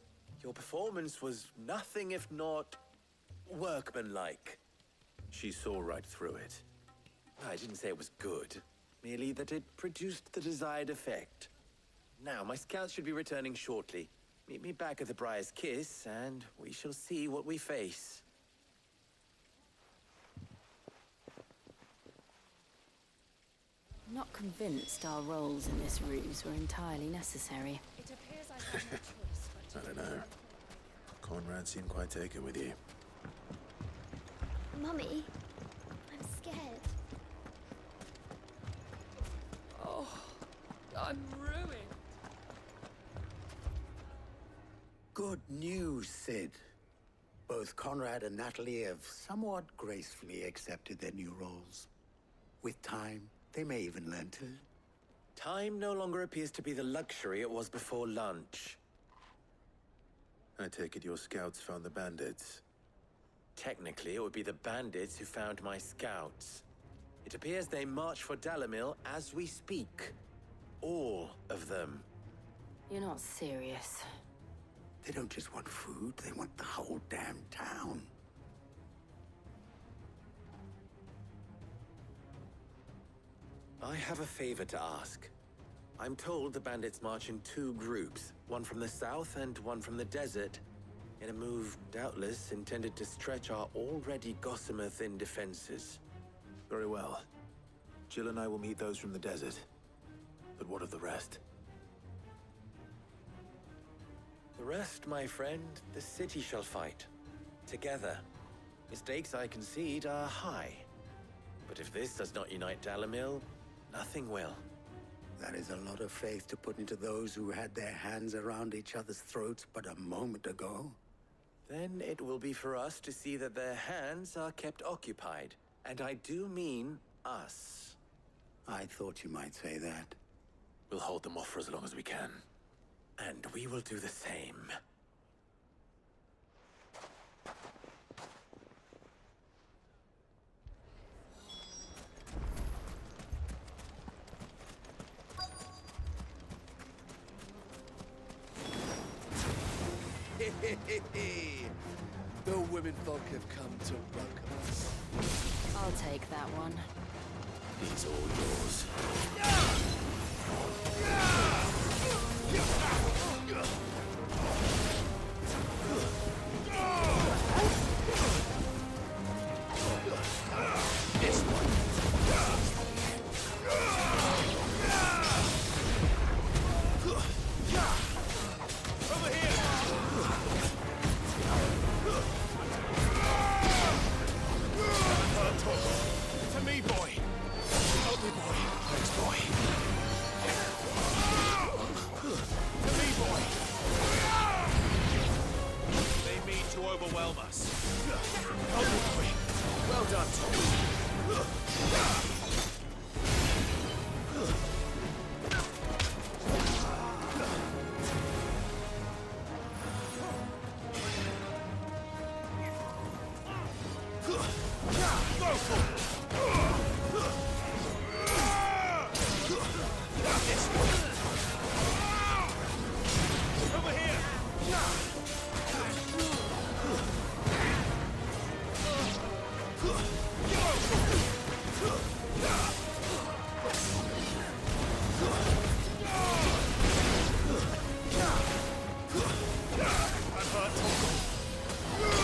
Your performance was nothing if not workmanlike. She saw right through it. I didn't say it was good, merely that it produced the desired effect. Now, my scouts should be returning shortly. Meet me back at the Briar's Kiss, and we shall see what we face. I'm not convinced our roles in this ruse were entirely necessary. It appears I have no choice but I don't know. Conrad seemed quite taken with you. Mummy, I'm scared. Oh, I'm ruined. Good news, Sid. Both Conrad and Natalie have somewhat gracefully accepted their new roles. With time, they may even learn to. Time no longer appears to be the luxury it was before lunch. I take it your scouts found the bandits. Technically, it would be the bandits who found my scouts. It appears they march for Dalimil as we speak. All of them. You're not serious. They don't just want food, they want the whole damn town. I have a favor to ask. I'm told the bandits march in two groups, one from the south and one from the desert, in a move doubtless intended to stretch our already gossamer-thin defenses. Very well. Jill and I will meet those from the desert. But what of the rest? The rest, my friend, the city shall fight. Together. The stakes, I concede, are high. But if this does not unite Dalimil, nothing will. That is a lot of faith to put into those who had their hands around each other's throats but a moment ago. Then it will be for us to see that their hands are kept occupied. And I do mean us. I thought you might say that. We'll hold them off for as long as we can. And we will do the same. The women folk have come to welcome us. I'll take that one. He's all yours. This one. Over here. To me, boy. Help me, boy. Thanks, boy. To me, boy. They mean to overwhelm us. Help me, boy. Well done, Tom. I'm hurt.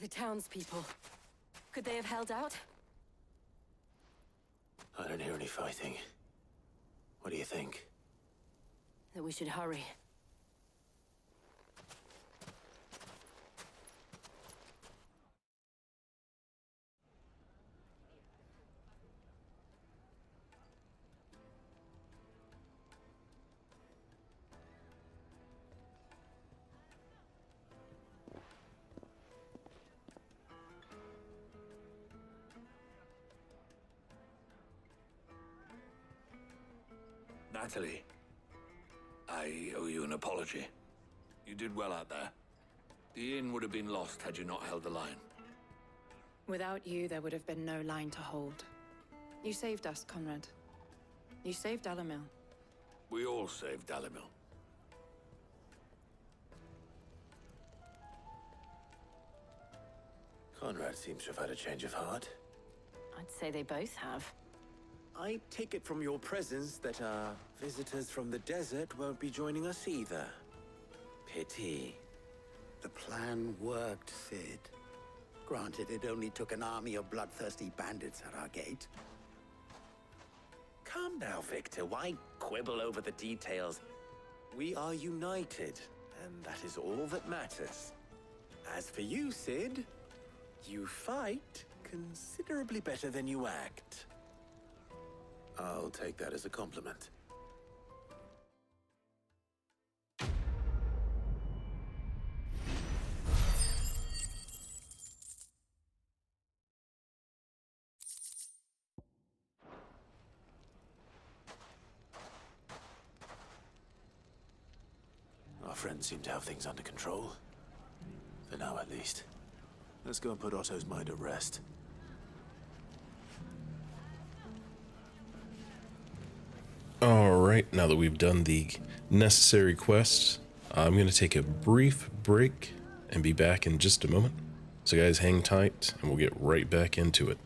The townspeople. Could they have held out? I don't hear any fighting. What do you think? That we should hurry. Natalie, I owe you an apology. You did well out there. The inn would have been lost had you not held the line. Without you, there would have been no line to hold. You saved us, Conrad. You saved Dalimil. We all saved Dalimil. Conrad seems to have had a change of heart. I'd say they both have. I take it from your presence that our visitors from the desert won't be joining us either. Pity. The plan worked, Sid. Granted, it only took an army of bloodthirsty bandits at our gate. Calm now, Victor. Why quibble over the details? We are united, and that is all that matters. As for you, Sid, you fight considerably better than you act. I'll take that as a compliment. Our friends seem to have things under control. For now, at least. Let's go and put Otto's mind at rest. Alright, now that we've done the necessary quests, I'm going to take a brief break and be back in just a moment. So guys, hang tight and we'll get right back into it.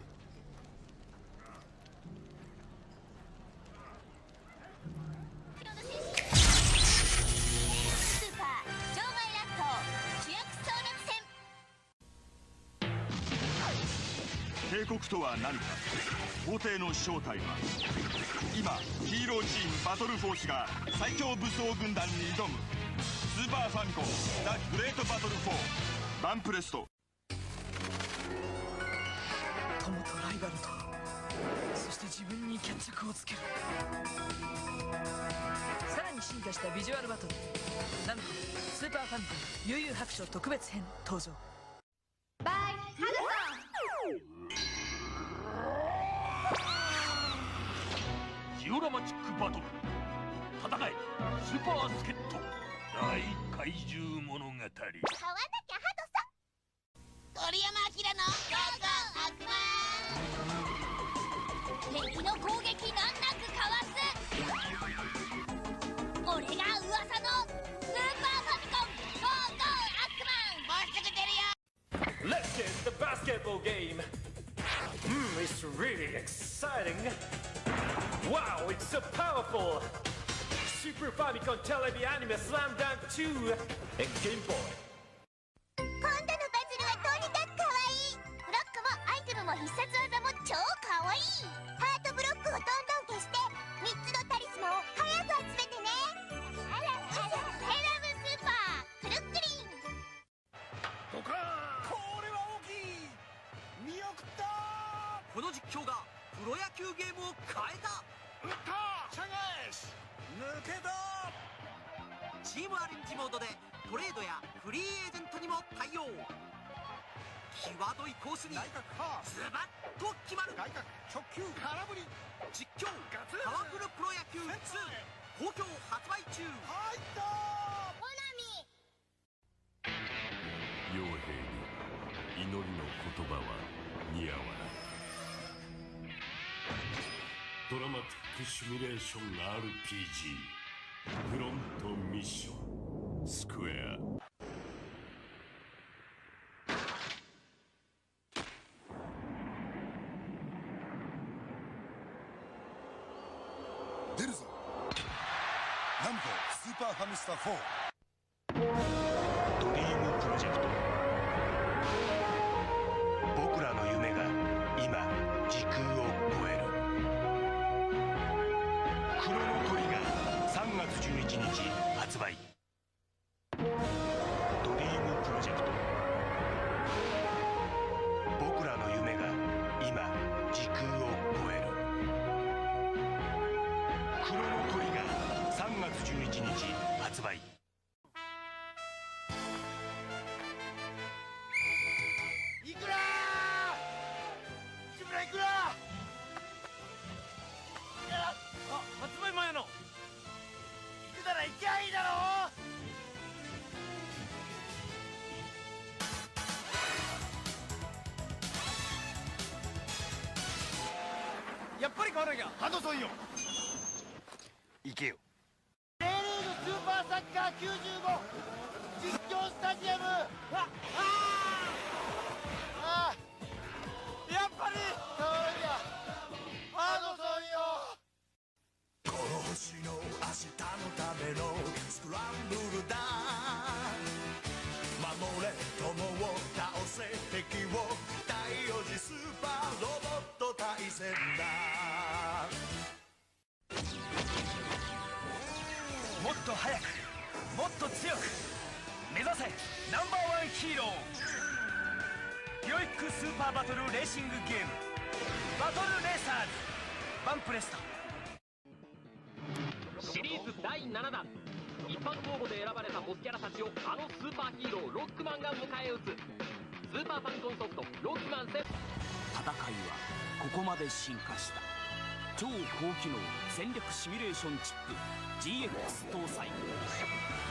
Let's get the basketball game. It's really exciting. Wow, it's so powerful. Super Famicom Television Anime Slam Dunk 2 and Game Boy. 今度のパズルはとにかく可愛い。ブロックもアイテムも必殺技も超可愛い。ハートブロックをどんどん消して3つのタリスマンを早く集めてね。セラムスーパークルックリン。ドカーン。これは大きい。見送ったー。この実況がプロ野球ゲームを変えた。打ったチャガエシ抜けた。チームアレンジモードでトレードやフリーエージェントにも対応。際どいコースにズバッと決まる。外角直球空振り。実況パワフルプロ野球2好評発売中。入ったモナミ。傭兵に祈りの言葉は似合わない。ドラマティックシミュレーション RPG フロントミッションスクエア。出るぞ。ナムコスーパーファミスタ4。ドリームプロジェクト。僕らの夢が今時空を超える。クロノトリガー3月11日発売。ドリームプロジェクト。僕らの夢が今時空を超える。クロノトリガー3月11日発売。いくら志村いくら。発売前の行くなら行きゃいいだろ。やっぱり買わなきゃ。ハドソンよ行けよ。 J リーグスーパーサッカー95実況スタジアム。やっぱり買わなきゃ。ハドソンよ。この星の明日のためのスクランブルだ。守れ友を倒せ敵を第4次スーパーロボット対戦だ。もっと速くもっと強く目指せナンバーワンヒーロー。ビョイックスーパーバトルレーシングゲームバトルレーサーズバンプレスト。シリーズ第7弾。一般公募で選ばれたボスキャラたちをあのスーパーヒーローロックマンが迎え撃つ。スーパーファミコンソフトロックマン戦。戦いはここまで進化した。超高機能戦略シミュレーションチップ GX 搭載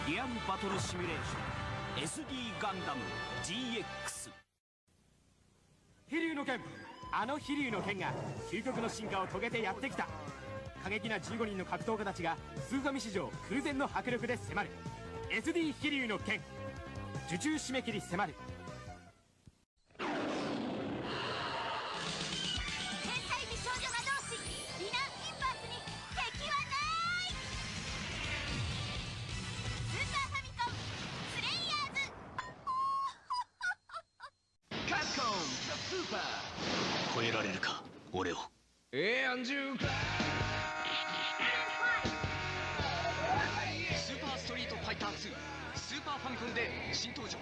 リアルバトルシミュレーション SD ガンダム GX。 飛竜の剣、あの飛竜の剣が究極の進化を遂げてやってきた。過激な15人の格闘家たちがスーファミ史上空前の迫力で迫る SD 飛竜の剣。受注締め切り迫る。天才美少女魔導士リナ・インバースに敵はない。スーパーファミコンスレイヤーズ。カプコンザ・スーパー。超えられるか俺を。アンジュースーパーストリートファイター2スーパーファミコンで新登場。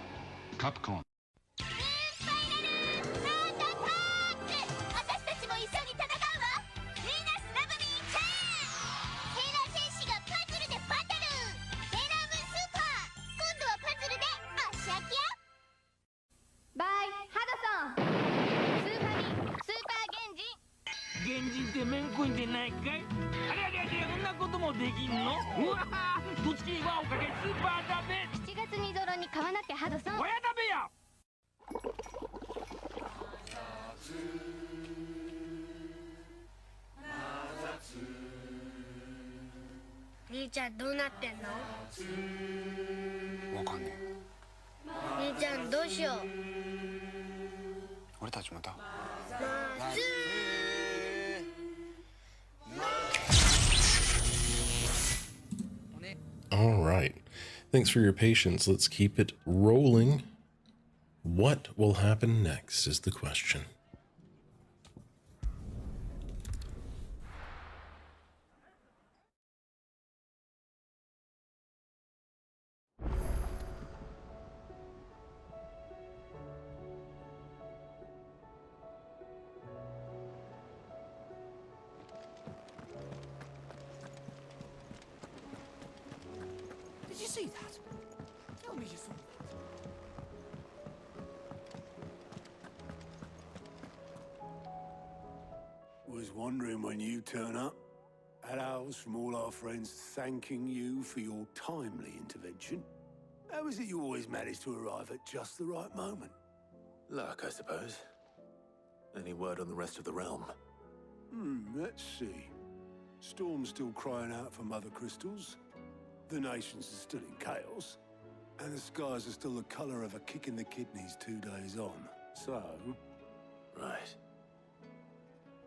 カプコン。私たちも一緒に戦うわ。ヴィーナスラブミーチェーン。セーラー戦士がパズルでバトル。セーラームーンスーパー今度はパズルで足焼きや。バイハドソン。スーファミスーパー原人。原人ってめんこいんでないかい。あれあれあれ、こんなこともできんの。うわー、どっちにはおかげスーパーだべ。7月にゾロに買わなきゃハドソン。親だべや。兄ちゃんどうなってんの。わかんね兄ちゃんどうしよう。え。俺たちまた。まずAll right. Thanks for your patience. Let's keep it rolling. What will happen next is the question. see that? Tell me you saw that. Was wondering when you turn up. Had owls from all our friends thanking you for your timely intervention. How is it you always manage to arrive at just the right moment? Luck, I suppose. Any word on the rest of the realm? Let's see. Storm's still crying out for mother crystals. The nations are still in chaos. And the skies are still the colour of a kick in the kidneys 2 days on. So... Right.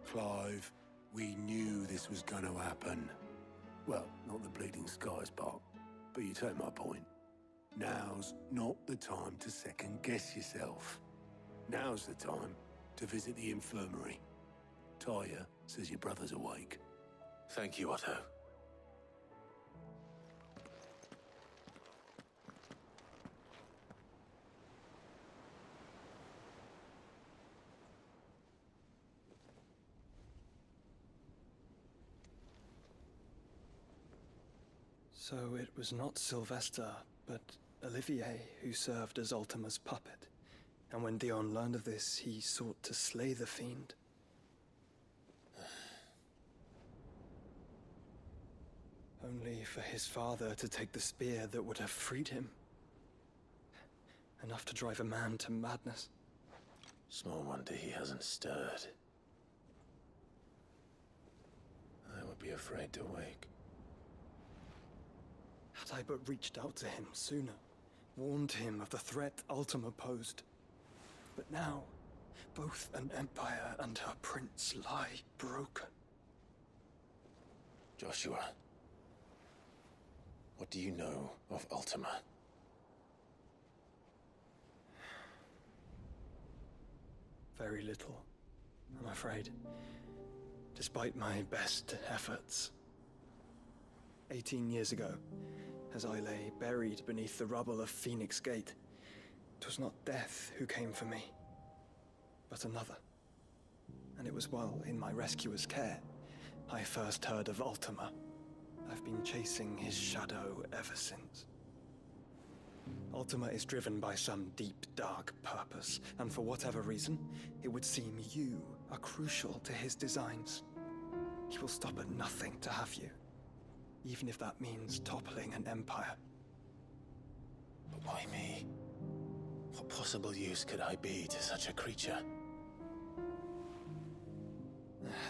Clive, we knew this was going to happen. Well, not the bleeding skies part, but you take my point. Now's not the time to second-guess yourself. Now's the time to visit the infirmary. Taya says your brother's awake. Thank you, Otto. So it was not Sylvester, but Olivier who served as Ultima's puppet. And when Dion learned of this, he sought to slay the fiend. Only for his father to take the spear that would have freed him. Enough to drive a man to madness. Small wonder he hasn't stirred. I would be afraid to wake. Had I but reached out to him sooner, warned him of the threat Ultima posed. But now, both an empire and her prince lie broken. Joshua, what do you know of Ultima? Very little, I'm afraid. Despite my best efforts. 18 years ago, as I lay buried beneath the rubble of Phoenix Gate, 'twas not death who came for me, but another. And it was while in my rescuer's care, I first heard of Ultima. I've been chasing his shadow ever since. Ultima is driven by some deep, dark purpose, and for whatever reason, it would seem you are crucial to his designs. He will stop at nothing to have you, even if that means toppling an empire. But why me? What possible use could I be to such a creature?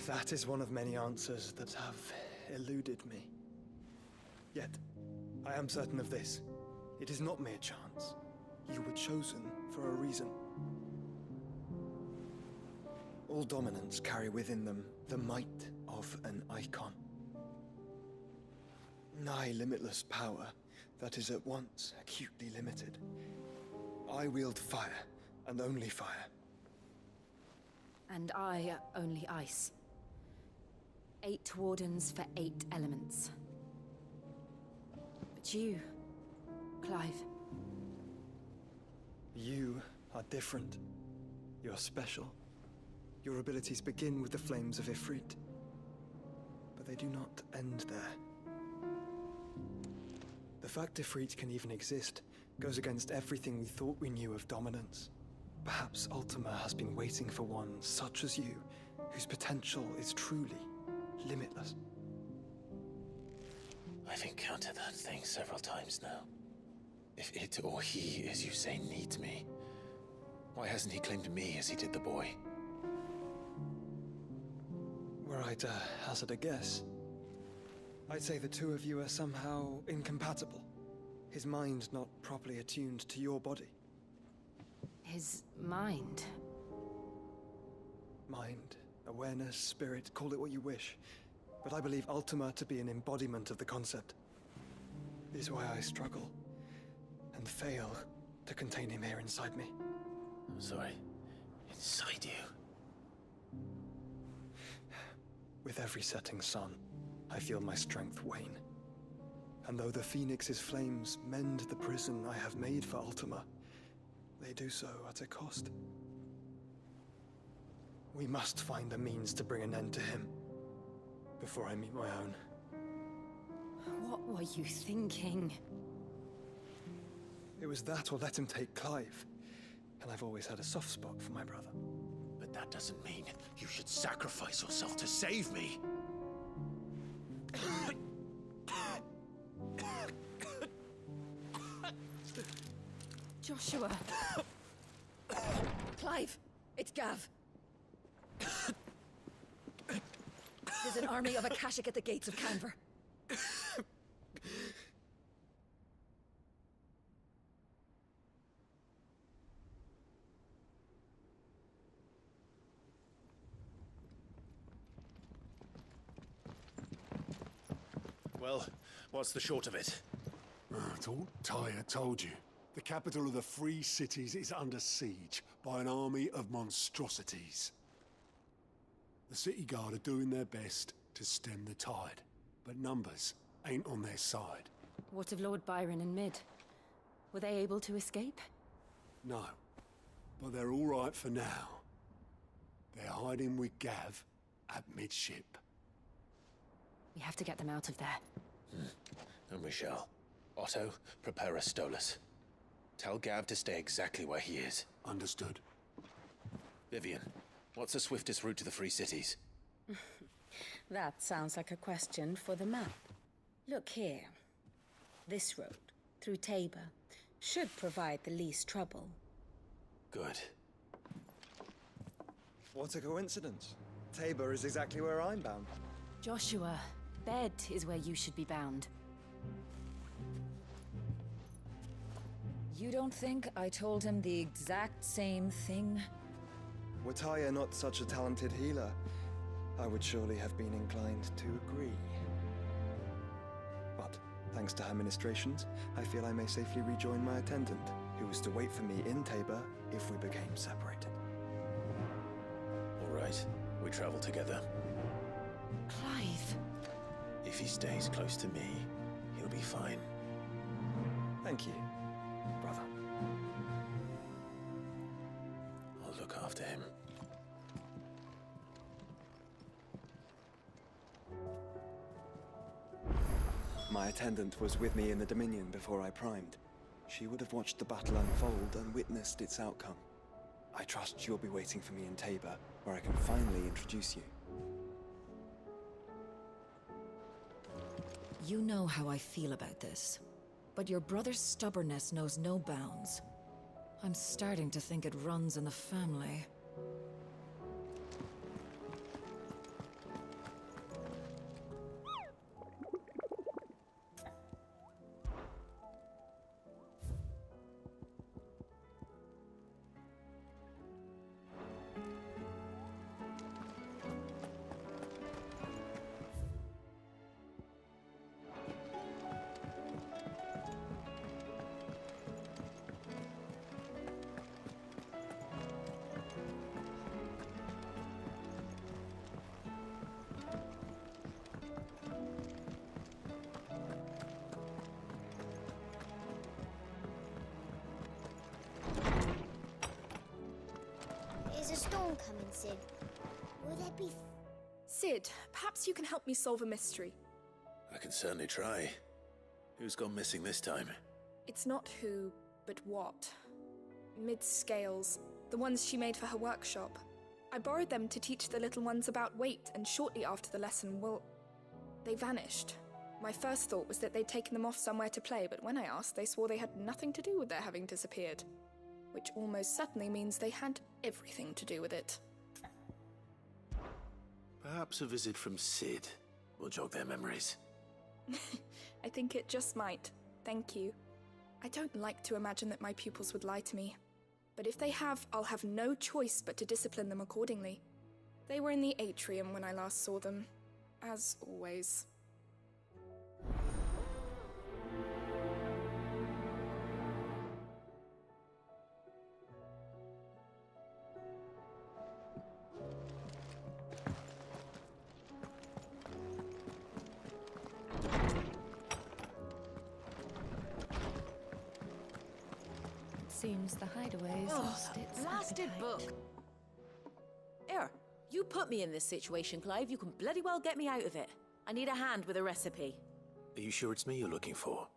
That is one of many answers that have eluded me. Yet, I am certain of this. It is not mere chance. You were chosen for a reason. All dominants carry within them the might of an icon. Nigh limitless power that is at once acutely limited. I wield fire, and only fire. And I only ice. 8 wardens for 8 elements. But you, Clive. You are different. You're special. Your abilities begin with the flames of Ifrit. But they do not end there. The fact Ifrit can even exist goes against everything we thought we knew of dominance. Perhaps Ultima has been waiting for one such as you, whose potential is truly limitless. I've encountered that thing several times now. If it or he, as you say, needs me, why hasn't he claimed me as he did the boy? Were I to hazard a guess, I'd say the two of you are somehow incompatible. His mind not properly attuned to your body. His mind? Mind, awareness, spirit, call it what you wish. But I believe Ultima to be an embodiment of the concept. It is why I struggle and fail to contain him here inside me. I'm sorry. Inside you? With every setting sun, I feel my strength wane. And though the Phoenix's flames mend the prison I have made for Ultima, they do so at a cost. We must find a means to bring an end to him before I meet my own. What were you thinking? It was that or let him take Clive. And I've always had a soft spot for my brother. But that doesn't mean you should sacrifice yourself to save me. Joshua. Clive, it's Gav. There's an army of Akashic at the gates of Canver. Well, what's the short of it? Thought Tyre told you. The capital of the Free Cities is under siege by an army of monstrosities. The city guard are doing their best to stem the tide, but numbers ain't on their side. What of Lord Byron and Mid? Were they able to escape? No, but they're all right for now. They're hiding with Gav at midship. We have to get them out of there. And we shall. Otto, prepare a Stolas. Tell Gav to stay exactly where he is. Understood. Vivian, what's the swiftest route to the Free Cities? That sounds like a question for the map. Look here. This road, through Tabor, should provide the least trouble. Good. What a coincidence. Tabor is exactly where I'm bound. Joshua, Bed is where you should be bound. You don't think I told him the exact same thing? Were Tyre not such a talented healer, I would surely have been inclined to agree. But, thanks to her ministrations, I feel I may safely rejoin my attendant, who was to wait for me in Tabor if we became separated. All right, we travel together. Clive. If he stays close to me, he'll be fine. Thank you, brother. I'll look after him. My attendant was with me in the Dominion before I primed. She would have watched the battle unfold and witnessed its outcome. I trust you'll be waiting for me in Tabor, where I can finally introduce you. You know how I feel about this, but your brother's stubbornness knows no bounds. I'm starting to think it runs in the family. There's a storm coming, Sid. Will there be... Sid, perhaps you can help me solve a mystery. I can certainly try. Who's gone missing this time? It's not who, but what. Mid's scales, the ones she made for her workshop. I borrowed them to teach the little ones about weight, and shortly after the lesson, well, they vanished. My first thought was that they'd taken them off somewhere to play, but when I asked, they swore they had nothing to do with their having disappeared. Which almost certainly means they had everything to do with it. Perhaps a visit from Sid will jog their memories. I think it just might. Thank you. I don't like to imagine that my pupils would lie to me. But if they have, I'll have no choice but to discipline them accordingly. They were in the atrium when I last saw them. As always. Seems the hideaway's lost its blasted appetite. book. Here, you put me in this situation, Clive. You can bloody well get me out of it. I need a hand with a recipe. Are you sure it's me you're looking for?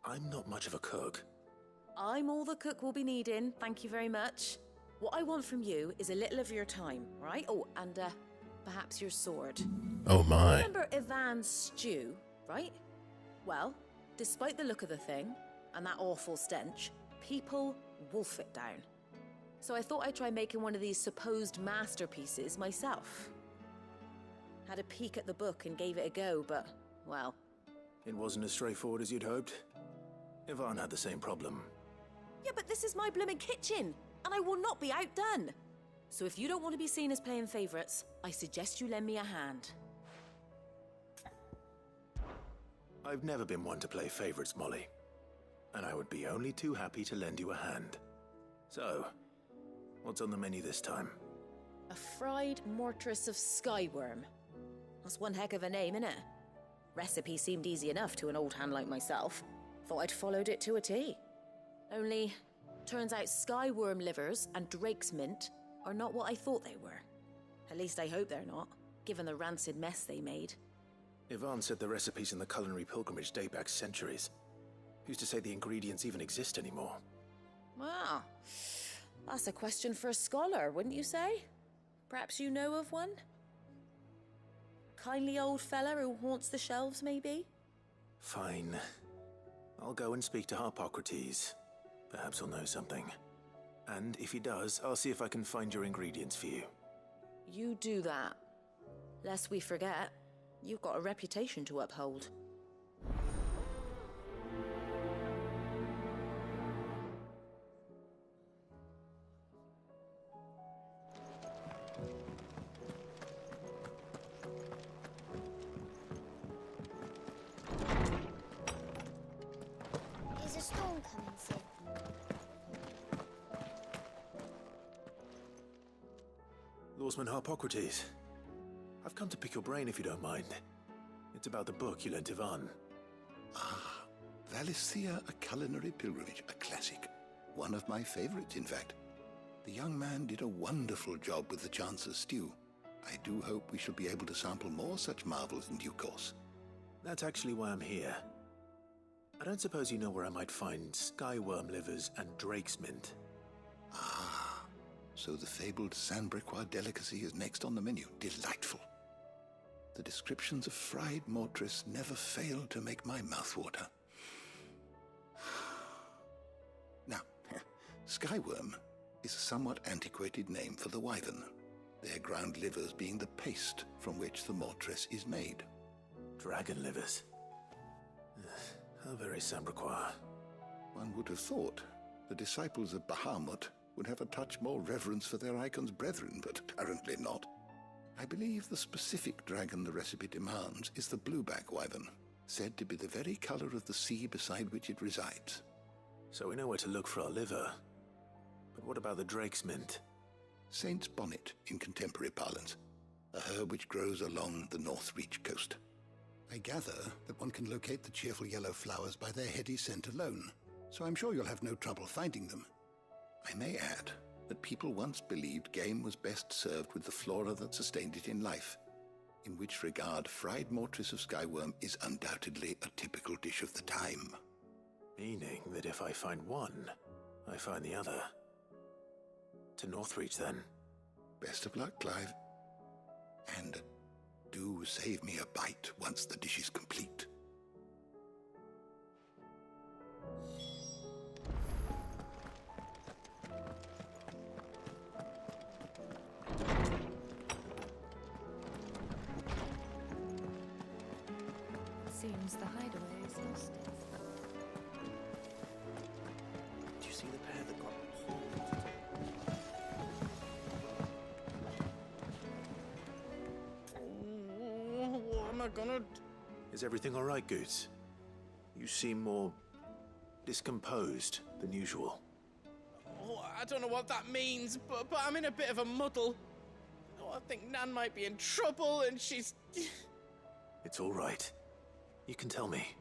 I'm not much of a cook. I'm all the cook will be needing, thank you very much. What I want from you is a little of your time, right? Oh, and perhaps your sword. Oh my. Remember Ivan's stew, right? Well, despite the look of the thing, and that awful stench, people wolf it down. So I thought I'd try making one of these supposed masterpieces myself. Had a peek at the book and gave it a go, but, well... It wasn't as straightforward as you'd hoped. Ivan had the same problem. Yeah, but this is my blooming kitchen, and I will not be outdone. So if you don't want to be seen as playing favourites, I suggest you lend me a hand. I've never been one to play favourites, Molly. And I would be only too happy to lend you a hand. So, what's on the menu this time? A fried mortress of skyworm. That's one heck of a name, innit? Recipe seemed easy enough to an old hand like myself. Thought I'd followed it to a T. Only, turns out skyworm livers and drake's mint are not what I thought they were. At least I hope they're not, given the rancid mess they made. Ivan said the recipes in the culinary pilgrimage date back centuries. Who's to say the ingredients even exist anymore? Well, that's a question for a scholar, wouldn't you say? Perhaps you know of one? Kindly old fella who haunts the shelves, maybe? Fine. I'll go and speak to Harpocrates. Perhaps he'll know something. And if he does, I'll see if I can find your ingredients for you. You do that. Lest we forget, you've got a reputation to uphold. Is a storm coming soon? Lawsman Harpocrates. I've come to pick your brain if you don't mind. It's about the book you lent Ivan. Ah, Valisthea, A Culinary Pilgrimage, a classic. One of my favorites, in fact. The young man did a wonderful job with the Chance's stew. I do hope we shall be able to sample more such marvels in due course. That's actually why I'm here. I don't suppose you know where I might find skyworm livers and drake's mint. Ah, so the fabled Sanbriquois delicacy is next on the menu. Delightful. The descriptions of fried mortress never fail to make my mouth water. Now, skyworm is a somewhat antiquated name for the wyvern, their ground livers being the paste from which the mortress is made. Dragon livers. How very Sanbriquois. One would have thought the disciples of Bahamut would have a touch more reverence for their icon's brethren, but apparently not. I believe the specific dragon the recipe demands is the blueback wyvern, said to be the very color of the sea beside which it resides. So we know where to look for our liver. But what about the drake's mint? Saint's bonnet in contemporary parlance, a herb which grows along the North Reach coast. I gather that one can locate the cheerful yellow flowers by their heady scent alone, so I'm sure you'll have no trouble finding them. I may add that people once believed game was best served with the flora that sustained it in life, in which regard fried mortress of skyworm is undoubtedly a typical dish of the time. Meaning that if I find one, I find the other. To Northreach, then. Best of luck, Clive. And do save me a bite once the dish is complete. Seems the hideaway is lost. Did you see the pair that got What am I gonna do? Is everything all right, Goots? You seem more discomposed than usual. Oh, I don't know what that means, but I'm in a bit of a muddle. Oh, I think Nan might be in trouble, and she's... It's all right. You can tell me.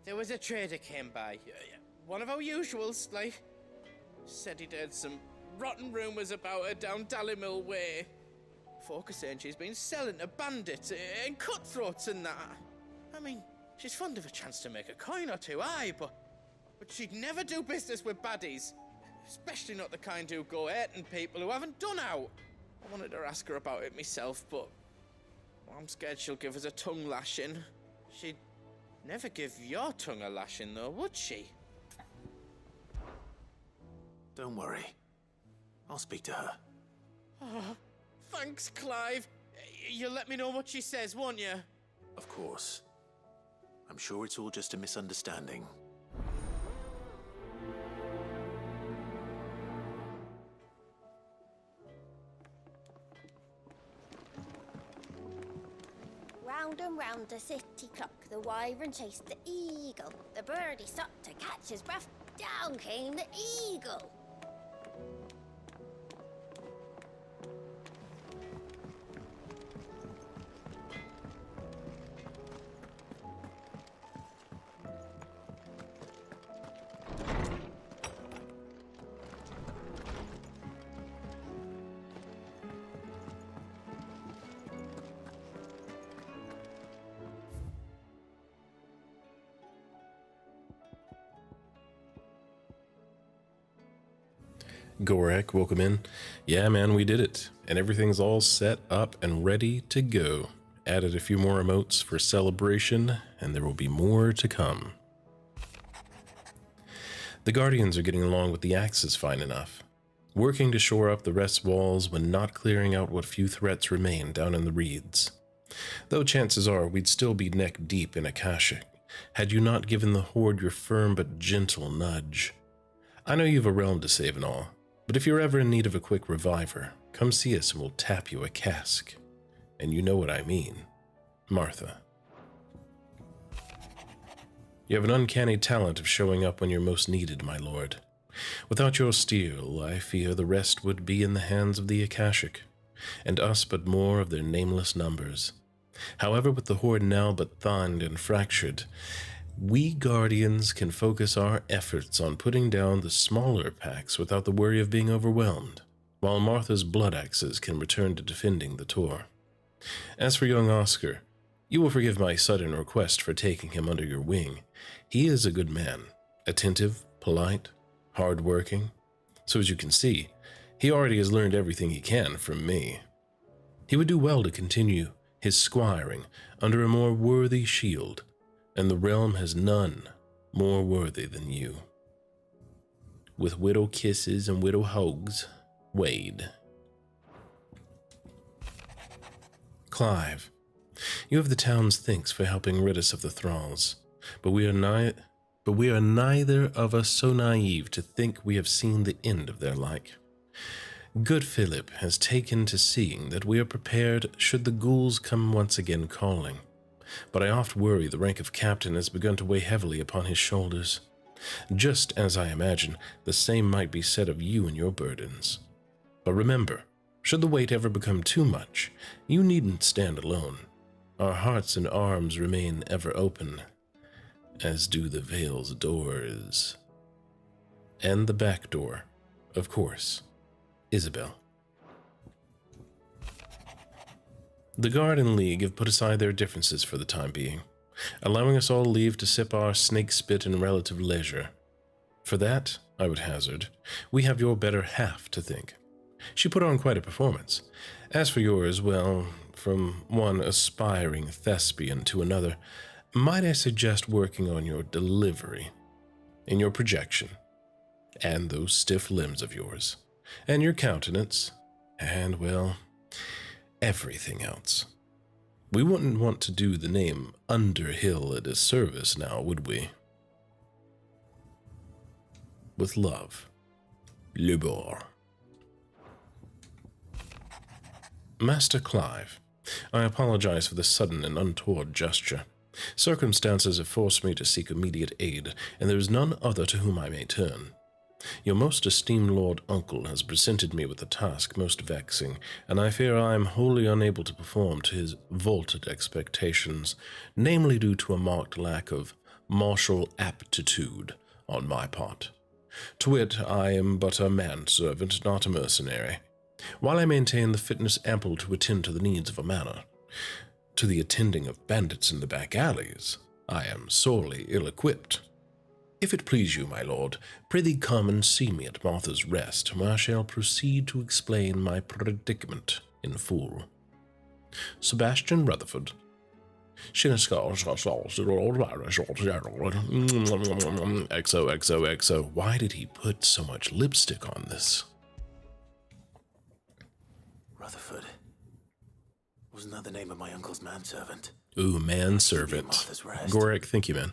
There was a trader came by. One of our usuals, like. Said he'd heard some rotten rumours about her down Dallymill Way. folk are saying she's been selling to bandits and cutthroats and that. I mean, she's fond of a chance to make a coin or two, aye, but she'd never do business with baddies. Especially not the kind who go hurting people who haven't done out. I wanted to ask her about it myself, but I'm scared she'll give us a tongue lashing. She'd never give your tongue a lashing, though, would she? Don't worry. I'll speak to her. Oh, thanks, Clive. You'll let me know what she says, won't you? Of course. I'm sure it's all just a misunderstanding. Round and round the city clock, the wyvern chased the eagle. The birdie stopped to catch his breath. Down came the eagle. Gorek, welcome in. Yeah, man, we did it. And everything's all set up and ready to go. Added a few more emotes for celebration, and there will be more to come. The Guardians are getting along with the Axes fine enough, working to shore up the rest walls when not clearing out what few threats remain down in the reeds. Though chances are we'd still be neck deep in Akashic, had you not given the Horde your firm but gentle nudge. I know you've a realm to save and all, but if you're ever in need of a quick reviver, come see us and we'll tap you a cask. And you know what I mean. Martha. You have an uncanny talent of showing up when you're most needed, my lord. Without your steel, I fear the rest would be in the hands of the Akashic, and us but more of their nameless numbers. However, with the Horde now but thinned and fractured, we Guardians can focus our efforts on putting down the smaller packs without the worry of being overwhelmed, while Martha's blood axes can return to defending the Tor. As for young Oscar, you will forgive my sudden request for taking him under your wing. He is a good man, attentive, polite, hard-working, so as you can see, he already has learned everything he can from me. He would do well to continue his squiring under a more worthy shield, and the realm has none more worthy than you. With widow kisses and widow hugs, Wade. Clive, you have the town's thanks for helping rid us of the thralls, but we are neither of us so naive to think we have seen the end of their like. Good Philip has taken to seeing that we are prepared should the ghouls come once again calling. But I oft worry the rank of captain has begun to weigh heavily upon his shoulders, just as I imagine the same might be said of you and your burdens. But remember, should the weight ever become too much, you needn't stand alone. Our hearts and arms remain ever open, as do the Vale's doors. And the back door, of course, Isabel. The Guard and League have put aside their differences for the time being, allowing us all leave to sip our snake spit in relative leisure. For that, I would hazard, we have your better half to thank. She put on quite a performance. As for yours, well, from one aspiring thespian to another, might I suggest working on your delivery, in your projection, and those stiff limbs of yours, and your countenance, and, well, everything else. We wouldn't want to do the name Underhill a disservice now, would we? With love, Lebor. Master Clive, I apologize for the sudden and untoward gesture. Circumstances have forced me to seek immediate aid, and there is none other to whom I may turn. Your most esteemed Lord Uncle has presented me with a task most vexing, and I fear I am wholly unable to perform to his vaulted expectations, namely due to a marked lack of martial aptitude on my part. To wit, I am but a manservant, not a mercenary. While I maintain the fitness ample to attend to the needs of a manor, to the attending of bandits in the back alleys, I am sorely ill-equipped. If it please you, my lord, prithee come and see me at Martha's Rest, where I shall proceed to explain my predicament in full. Sebastian Rutherford. XOXOXO. Why did he put so much lipstick on this? Rutherford. Wasn't that the name of my uncle's manservant? Ooh, manservant. Gorek, thank you, man.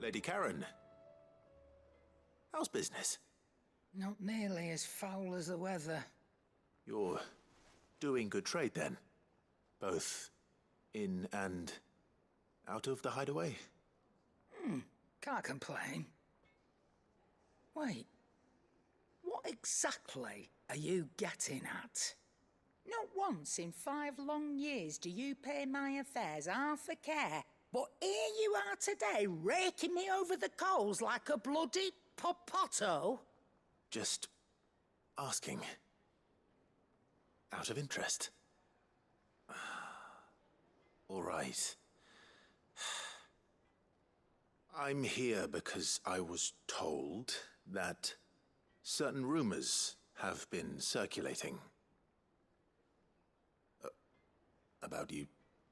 Lady Karen. How's business? Not nearly as foul as the weather. You're doing good trade then? Both in and out of the hideaway? Can't complain. Wait. What exactly are you getting at? Not once in 5 long years do you pay my affairs half a care. But here you are today, raking me over the coals like a bloody popoto? Just asking. Out of interest. All right. I'm here because I was told that certain rumors have been circulating. About you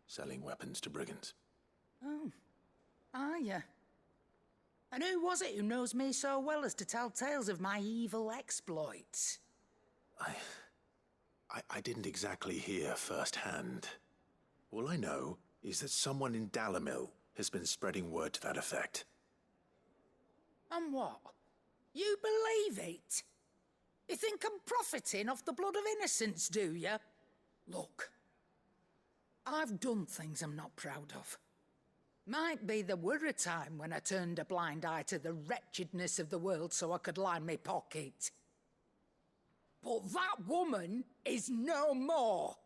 selling weapons to brigands. Oh, are you? And who was it who knows me so well as to tell tales of my evil exploits? I didn't exactly hear firsthand. All I know is that someone in Dalamil has been spreading word to that effect. And what? You believe it? You think I'm profiting off the blood of innocents, do you? Look, I've done things I'm not proud of. Might be there were a time when I turned a blind eye to the wretchedness of the world so I could line my pocket. But that woman is no more.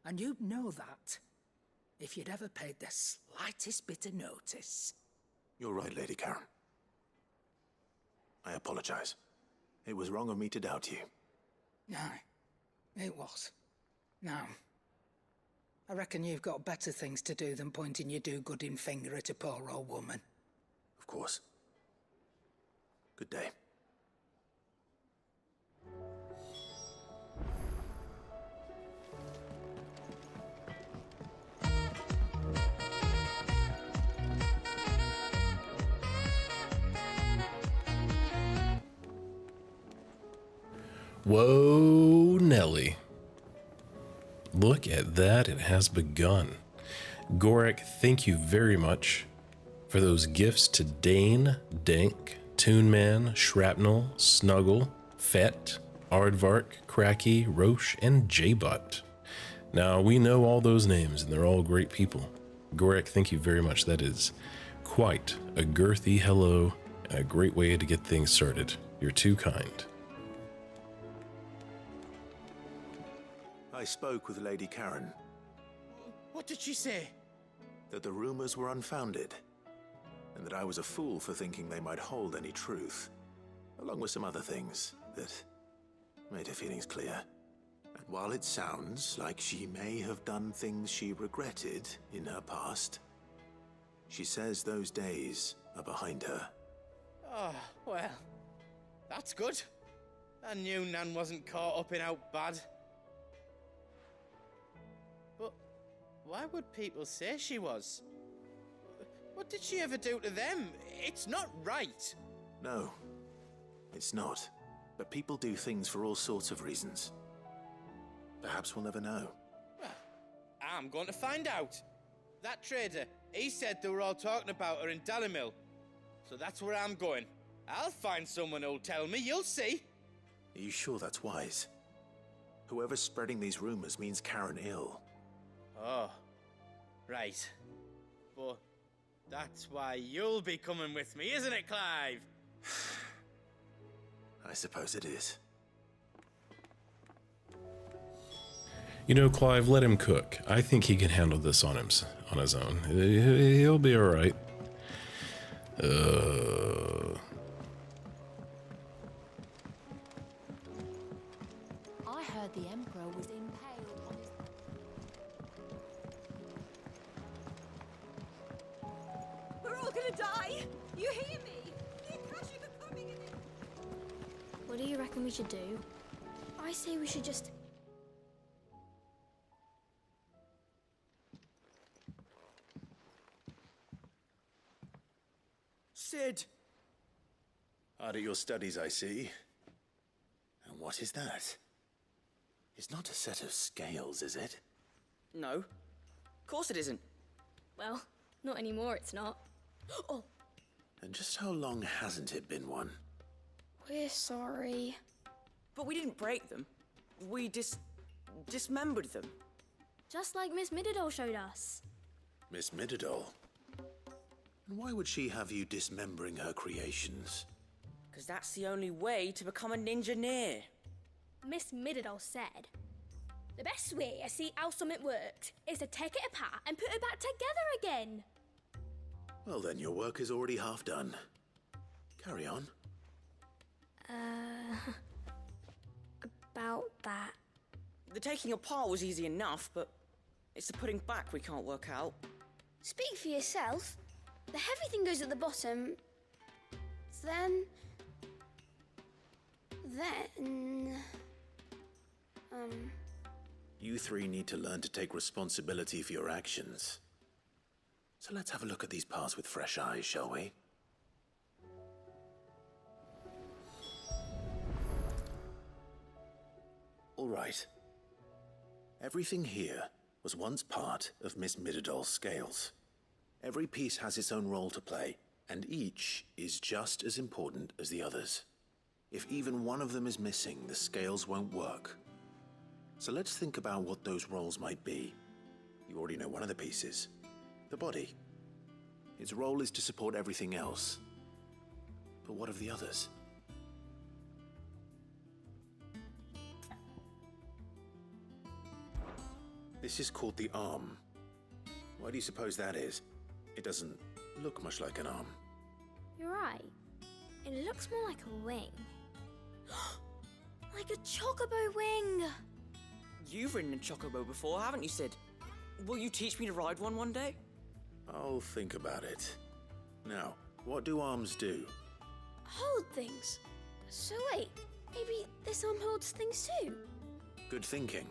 And you'd know that if you'd ever paid the slightest bit of notice. You're right, Lady Karen. I apologize. It was wrong of me to doubt you. No, it was. Now, I reckon you've got better things to do than pointing your do-gooding finger at a poor old woman. Of course. Good day. Whoa, Nelly. Look at that, it has begun. Gorek, thank you very much for those gifts to Dane, Dank, Toonman, Shrapnel, Snuggle, Fett, Aardvark, Cracky, Roche, and J-Butt. Now, we know all those names, and they're all great people. Gorek, thank you very much. That is quite a girthy hello and a great way to get things started. You're too kind. I spoke with Lady Karen. What did she say? That the rumors were unfounded, and that I was a fool for thinking they might hold any truth, along with some other things that made her feelings clear. And while it sounds like she may have done things she regretted in her past, she says those days are behind her. Oh, well, that's good. I knew Nan wasn't caught up in out bad. But why would people say she was? What did she ever do to them? It's not right. No, it's not. But people do things for all sorts of reasons. Perhaps we'll never know. Well, I'm going to find out. That trader, he said they were all talking about her in Dalamil. So that's where I'm going. I'll find someone who'll tell me, you'll see. Are you sure that's wise? Whoever's spreading these rumors means Karen ill. Oh, Right. But that's why you'll be coming with me, isn't it, Clive? I suppose it is. You know, Clive, let him cook. I think he can handle this on his own. He'll be all right. I heard the Emperor was impaled on his... We're all gonna die! You hear me? The Akashic are coming in. What do you reckon we should do? I say we should just... Sid! Hard at your studies, I see. And what is that? It's not a set of scales, is it? No. Of course it isn't. Well, not anymore, it's not. Oh! And just how long hasn't it been one? We're sorry. But we didn't break them. We dismembered them. Just like Miss Mididol showed us. Miss Mididol? And why would she have you dismembering her creations? Because that's the only way to become a ninja-near. Miss Mididol said, the best way to see how something worked is to take it apart and put it back together again. Well then, your work is already half done. Carry on. About that. The taking apart was easy enough, but it's the putting back we can't work out. Speak for yourself. The heavy thing goes at the bottom. Then... You three need to learn to take responsibility for your actions. So let's have a look at these parts with fresh eyes, shall we? All right. Everything here was once part of Miss Mididol's scales. Every piece has its own role to play, and each is just as important as the others. If even one of them is missing, the scales won't work. So let's think about what those roles might be. You already know one of the pieces, the body. Its role is to support everything else. But what of the others? This is called the arm. Why do you suppose that is? It doesn't look much like an arm. You're right. It looks more like a wing. Like a chocobo wing! You've ridden a chocobo before, haven't you, Sid? Will you teach me to ride one day? I'll think about it. Now, what do arms do? Hold things. So wait, maybe this arm holds things too? Good thinking.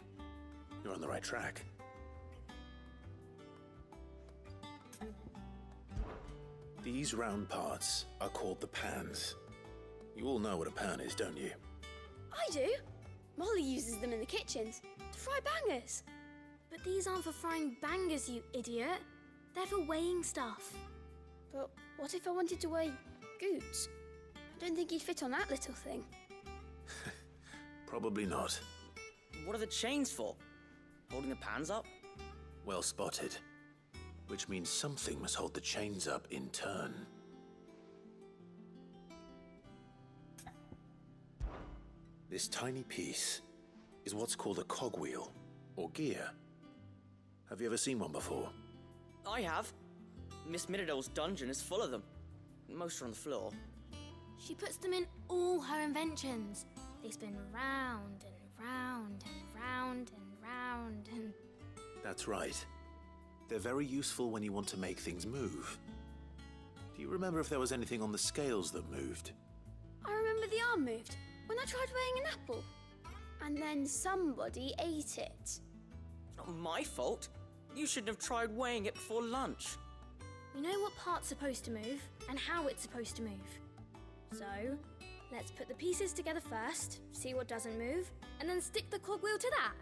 You're on the right track. These round parts are called the pans. You all know what a pan is, don't you? I do. Molly uses them in the kitchens to fry bangers. But these aren't for frying bangers, you idiot. They're for weighing stuff. But what if I wanted to weigh goods? I don't think you'd fit on that little thing. Probably not. What are the chains for? Holding the pans up? Well spotted. Which means something must hold the chains up in turn. This tiny piece is what's called a cogwheel, or gear. Have you ever seen one before? I have. Miss Mididol's dungeon is full of them. Most are on the floor. She puts them in all her inventions. They spin round and round and round and round and... That's right. They're very useful when you want to make things move. Do you remember if there was anything on the scales that moved? I remember the arm moved when I tried weighing an apple. And then somebody ate it. It's not my fault. You shouldn't have tried weighing it before lunch. We know what part's supposed to move and how it's supposed to move. So, let's put the pieces together first, see what doesn't move, and then stick the cogwheel to that.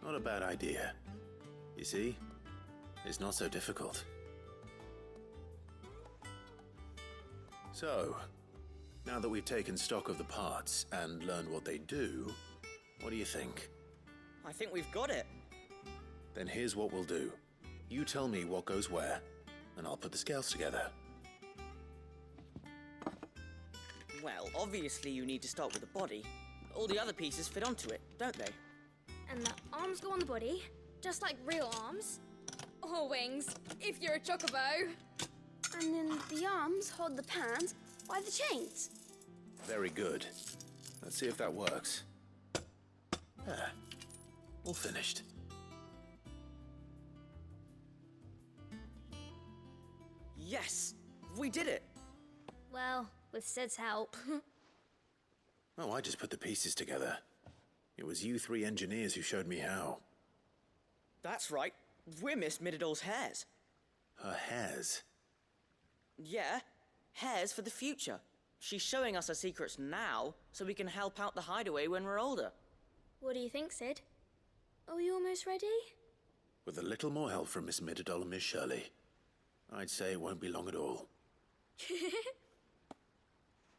Not a bad idea. You see? It's not so difficult. So, now that we've taken stock of the parts and learned what they do, what do you think? I think we've got it. Then here's what we'll do. You tell me what goes where, and I'll put the scales together. Well, obviously you need to start with the body. All the other pieces fit onto it, don't they? And the arms go on the body, just like real arms. Or wings, if you're a chocobo. And then the arms hold the pans by the chains. Very good. Let's see if that works. There. All finished. Yes! We did it! Well, with Sid's help. Oh, I just put the pieces together. It was you three engineers who showed me how. That's right. We're Miss Mididol's hairs. Her hairs? Yeah, hairs for the future. She's showing us her secrets now, so we can help out the hideaway when we're older. What do you think, Sid? Are we almost ready? With a little more help from Miss Mididol and Miss Shirley, I'd say it won't be long at all.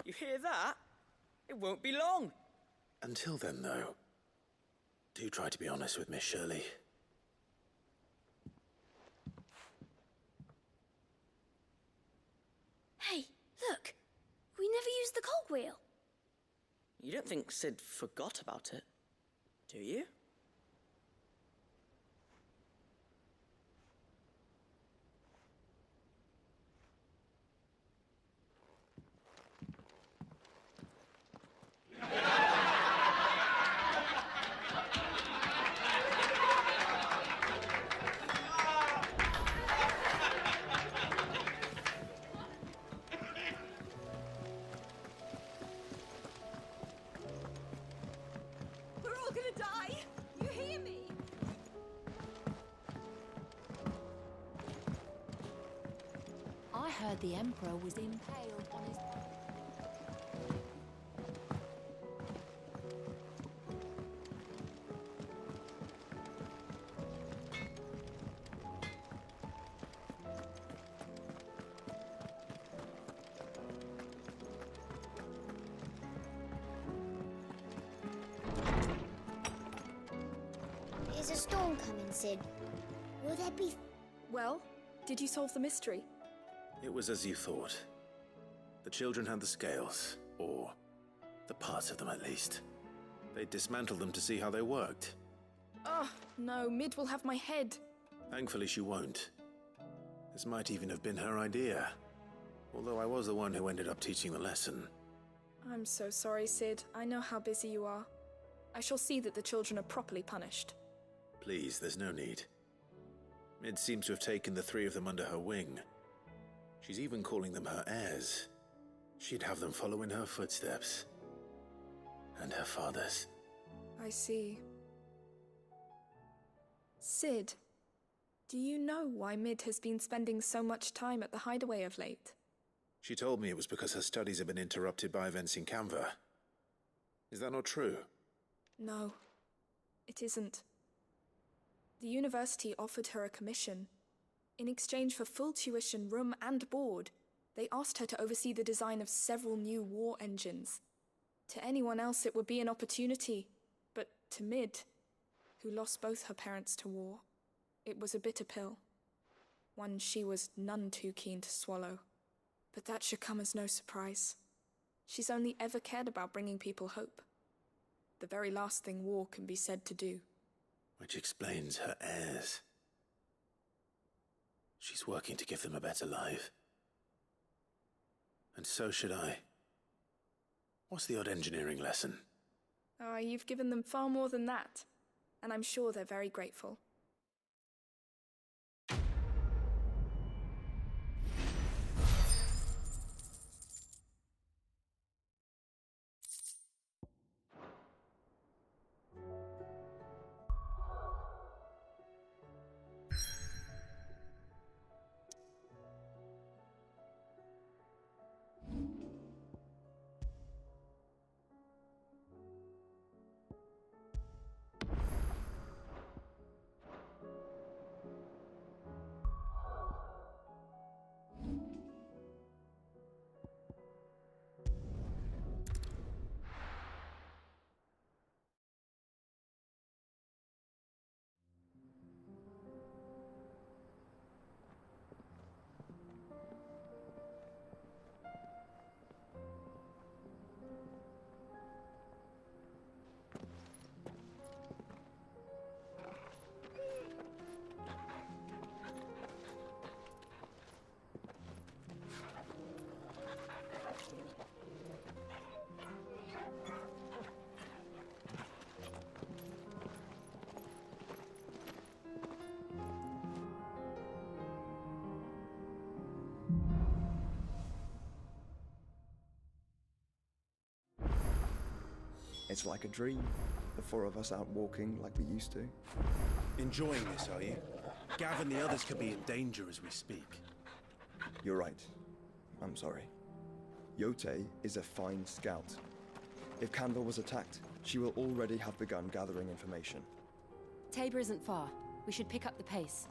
You hear that? It won't be long. Until then, though, do try to be honest with Miss Shirley. Hey, look! We never used the cogwheel. You don't think Sid forgot about it, do you? I heard the Emperor was impaled on his... There's a storm coming, Sid. Will there be... Well, did you solve the mystery? It was as you thought. The children had the scales, or the parts of them at least. They dismantled them to see how they worked. Oh, no, Mid will have my head. Thankfully she won't. This might even have been her idea. Although I was the one who ended up teaching the lesson. I'm so sorry, Sid. I know how busy you are. I shall see that the children are properly punished. Please, there's no need. Mid seems to have taken the three of them under her wing. She's even calling them her heirs. She'd have them follow in her footsteps. And her father's. I see. Sid, do you know why Mid has been spending so much time at the hideaway of late? She told me it was because her studies have been interrupted by events in Canva. Is that not true? No, it isn't. The university offered her a commission. In exchange for full tuition, room and board, they asked her to oversee the design of several new war engines. To anyone else it would be an opportunity, but to Mid, who lost both her parents to war, it was a bitter pill. One she was none too keen to swallow. But that should come as no surprise. She's only ever cared about bringing people hope. The very last thing war can be said to do. Which explains her heirs. She's working to give them a better life. And so should I. What's the odd engineering lesson? Oh, you've given them far more than that. And I'm sure they're very grateful. It's like a dream. The four of us out walking like we used to. Enjoying this, are you? Gav and the others could be in danger as we speak. You're right. I'm sorry. Yote is a fine scout. If Canva was attacked, she will already have begun gathering information. Tabor isn't far. We should pick up the pace.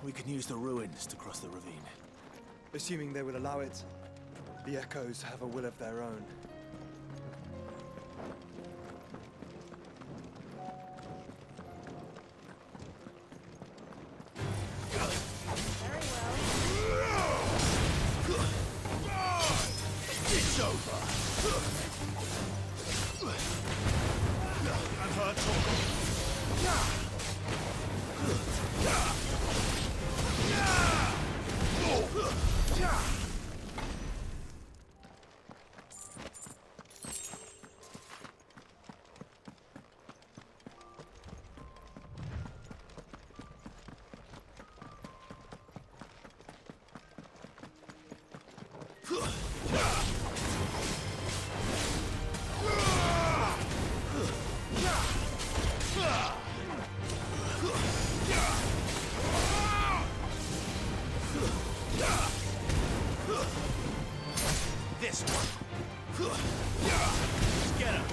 We can use the ruins to cross the ravine. Assuming they would allow it, the Echoes have a will of their own. It's over! I've heard talk. This one. Let's get him.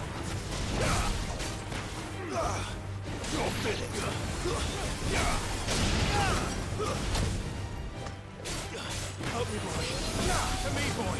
Go fit it. Help me, boy. To me, boy.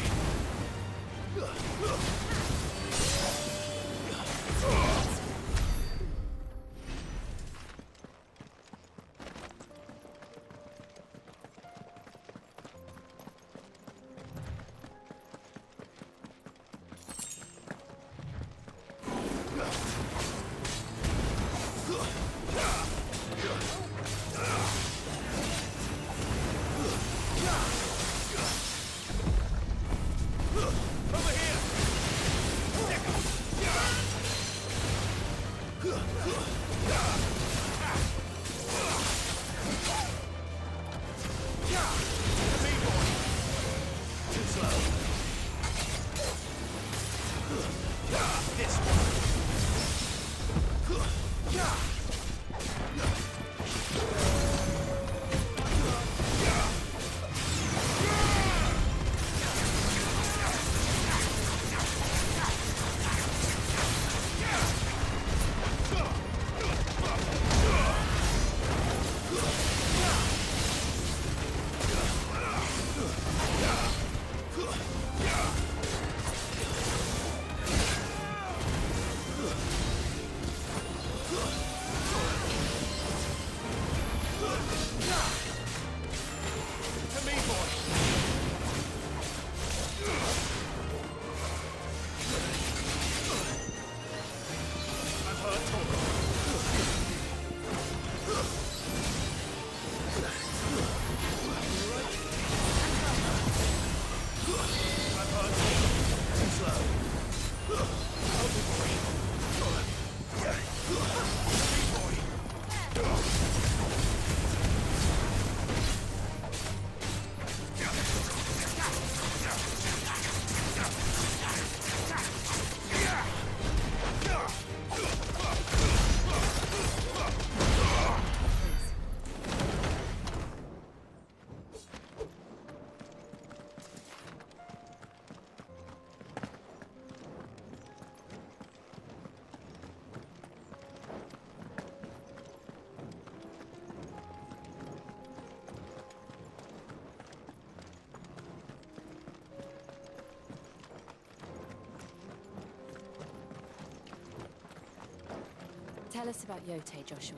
Tell us about Yote, Joshua.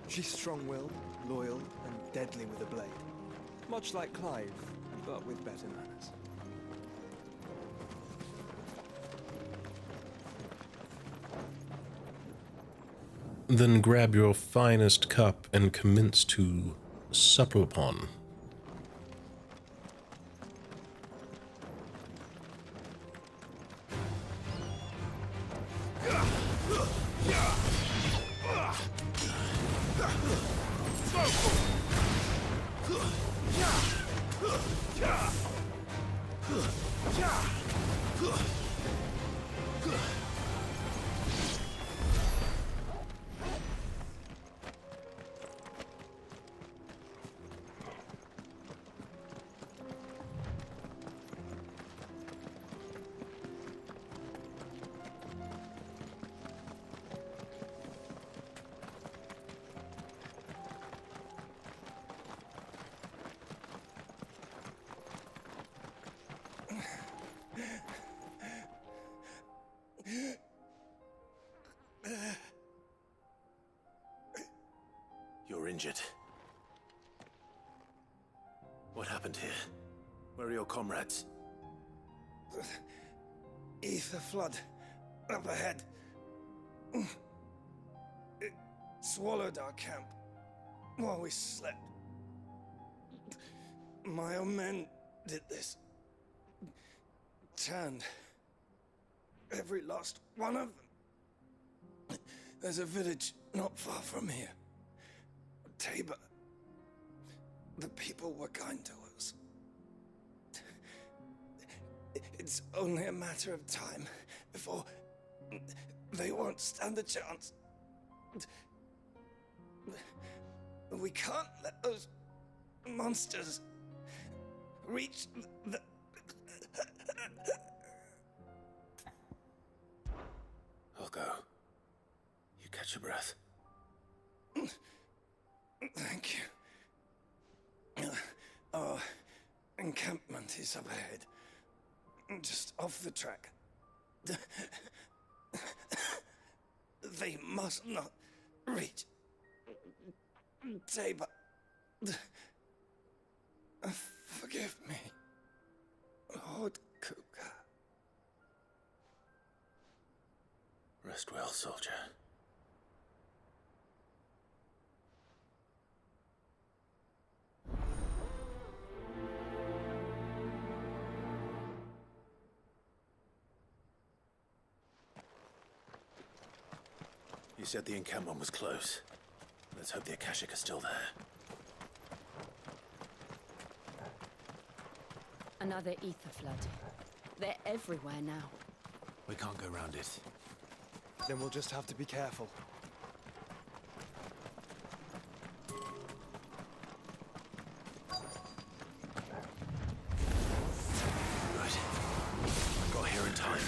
She's strong-willed, loyal, and deadly with a blade. Much like Clive, but with better manners. Then grab your finest cup and commence to sup upon. You're injured. What happened here? Where are your comrades? Ether flood up ahead. It swallowed our camp while we slept. My own men did this. Turned every last one of them. There's a village not far from here. Tabor. The people were kind to us. It's only a matter of time before they won't stand a chance. We can't let those monsters reach the... I'll go. You catch your breath. Thank you. Our encampment is up ahead. Just off the track. They must not reach Tabor. Forgive me, Lord Kuka. Rest well, soldier. You said the encampment was close. Let's hope the Akashic are still there. Another ether flood. They're everywhere now. We can't go around it. Then we'll just have to be careful. Right. Got here in time.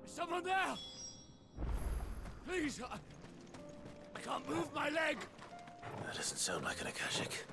Is someone there? Please, I can't move my leg. That doesn't sound like an Akashic.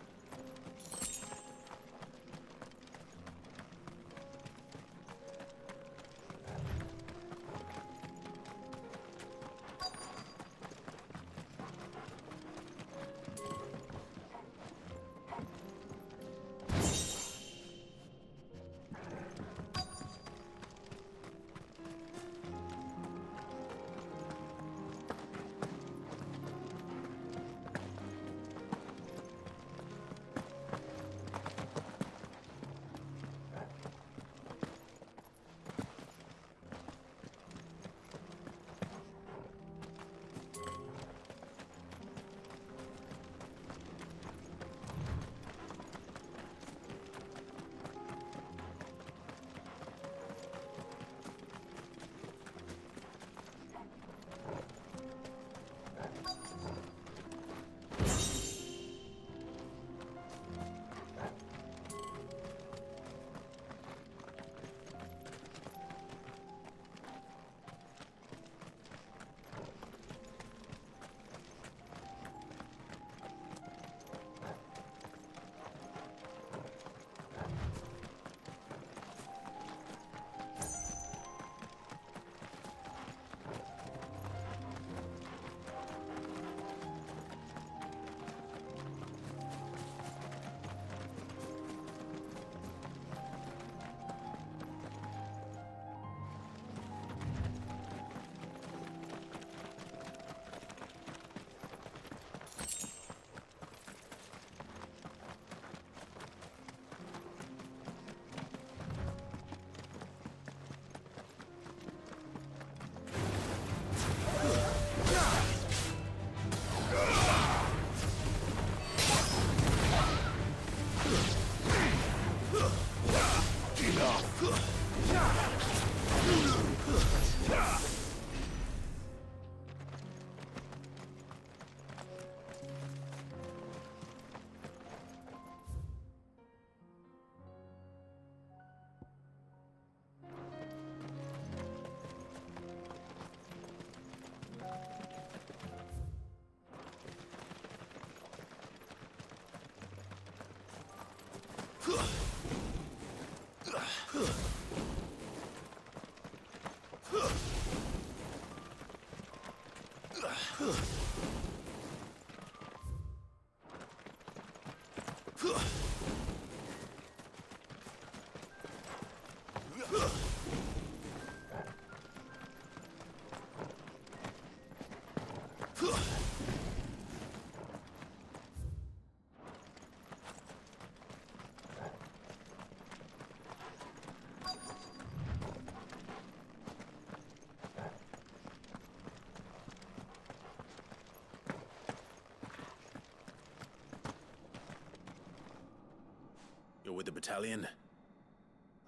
You're with the battalion?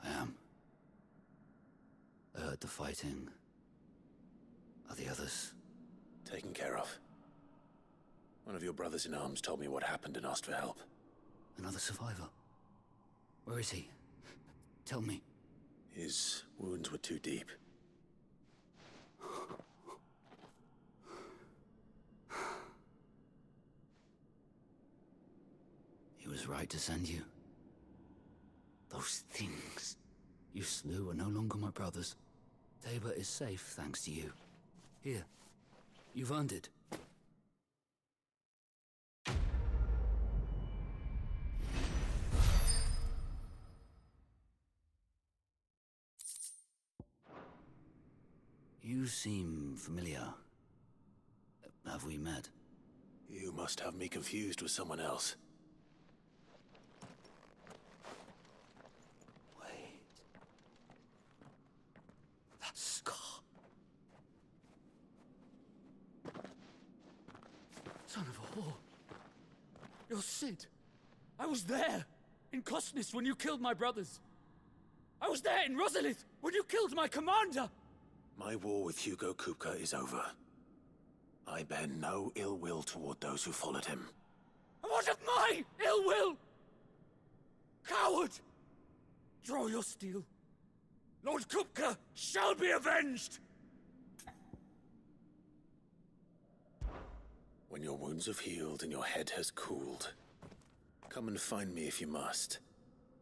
I am. I heard the fighting. Are the others? Taken care of. One of your brothers in arms told me what happened and asked for help. Another survivor? Where is he? Tell me. His wounds were too deep. He was right to send you. Those things you slew are no longer my brothers. Tabor is safe thanks to you. Here, you've earned it. You seem familiar. Have we met? You must have me confused with someone else. That scar. Son of a whore. You're Sid. I was there in Cosnes when you killed my brothers. I was there in Rosalith when you killed my commander. My war with Hugo Kupka is over. I bear no ill will toward those who followed him. And what of my ill will? Coward! Draw your steel. Lord Kupka shall be avenged! When your wounds have healed and your head has cooled, come and find me if you must.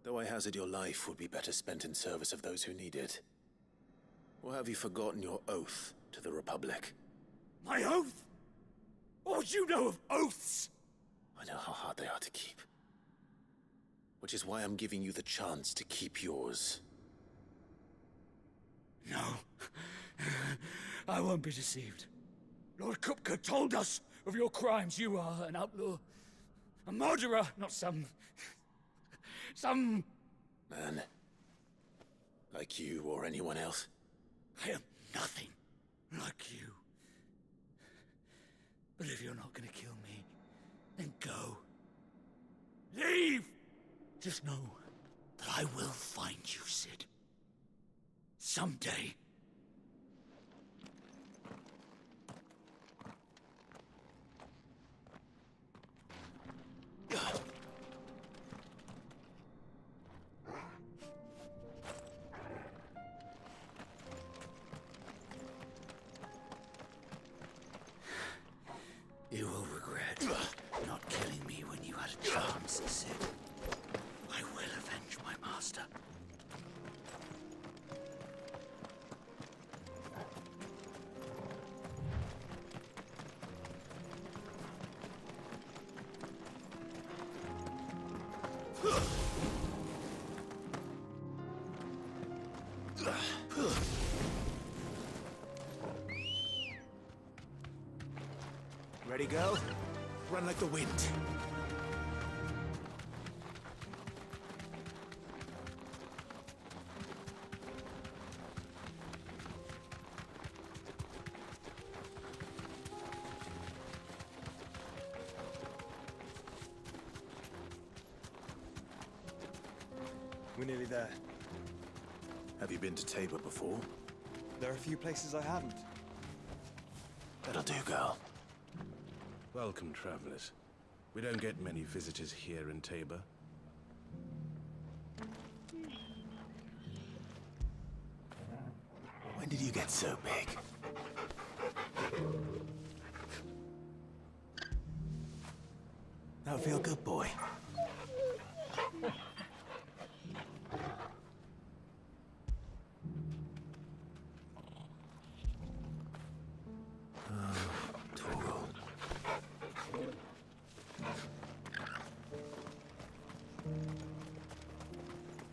Though I hazard your life would be better spent in service of those who need it. Or have you forgotten your oath to the Republic? My oath? What would you know of oaths? I know how hard they are to keep. Which is why I'm giving you the chance to keep yours. No. I won't be deceived. Lord Kupka told us of your crimes. You are an outlaw. A murderer, not some man. Like you or anyone else. I am nothing like you. But if you're not gonna kill me, then go. Leave! Just know that I will find you, Sid. Someday. You will regret not killing me when you had a chance, Sid. I will avenge my master. Ready, go? Run like the wind. We're nearly there. Have you been to Tabor before? There are a few places I haven't. That'll do, girl. Welcome, travelers. We don't get many visitors here in Tabor. When did you get so big? Now feel good, boy.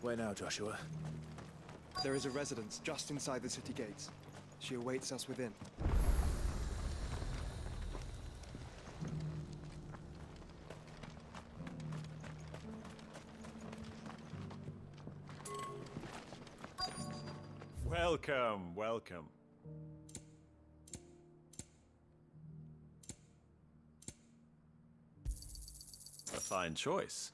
Where now, Joshua? There is a residence just inside the city gates. She awaits us within. Welcome, welcome. A fine choice.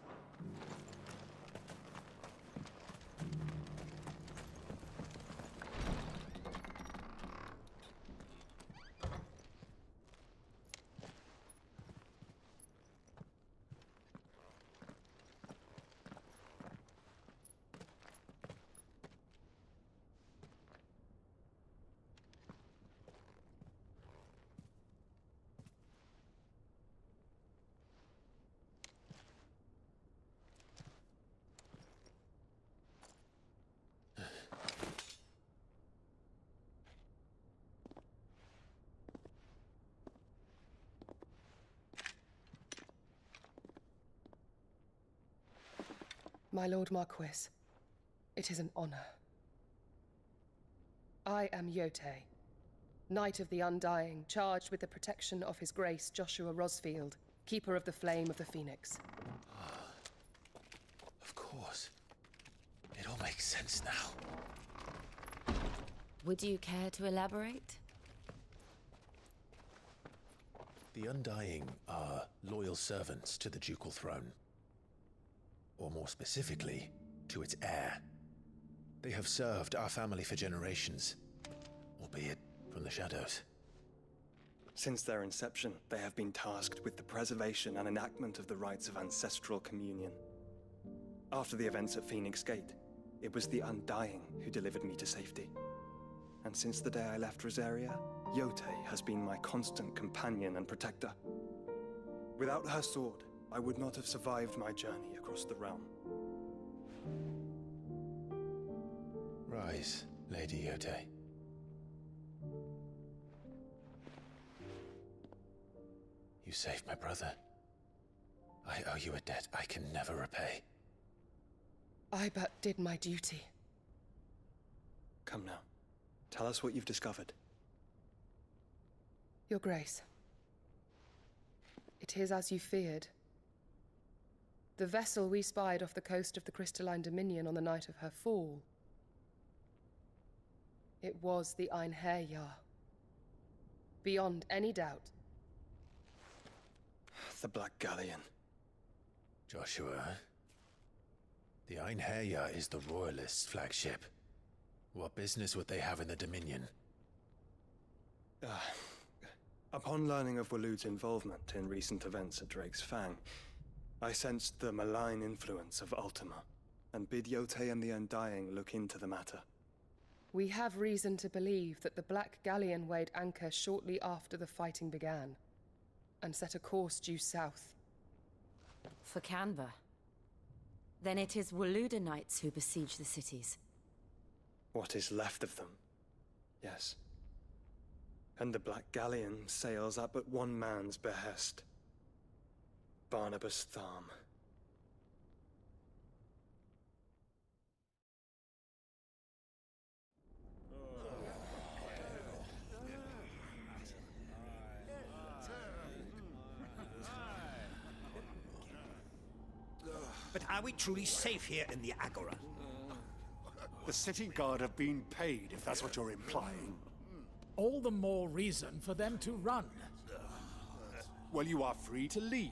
My Lord Marquis, it is an honor. I am Yotei, Knight of the Undying, charged with the protection of His Grace Joshua Rosfield, Keeper of the Flame of the Phoenix. Of course. It all makes sense now. Would you care to elaborate? The Undying are loyal servants to the ducal throne. Or more specifically, to its heir. They have served our family for generations, albeit from the shadows. Since their inception, they have been tasked with the preservation and enactment of the rites of ancestral communion. After the events at Phoenix Gate, it was the Undying who delivered me to safety. And since the day I left Rosaria, Yotei has been my constant companion and protector. Without her sword, I would not have survived my journey across the realm. Rise, Lady Yotei. You saved my brother. I owe you a debt I can never repay. I but did my duty. Come now. Tell us what you've discovered. Your Grace. It is as you feared. The vessel we spied off the coast of the Crystalline Dominion on the night of her fall. It was the Einherjar. Beyond any doubt. The Black Galleon. Joshua, the Einherjar is the Royalists' flagship. What business would they have in the Dominion? Upon learning of Waloed's involvement in recent events at Drake's Fang, I sensed the malign influence of Ultima, and bid Yotei and the Undying look into the matter. We have reason to believe that the Black Galleon weighed anchor shortly after the fighting began, and set a course due south. For Canva. Then it is Waloed Knights who besiege the cities. What is left of them, yes. And the Black Galleon sails at but one man's behest. Barnabas Tharm. But are we truly safe here in the Agora? The city guard have been paid, if that's what you're implying. All the more reason for them to run. Well, you are free to leave,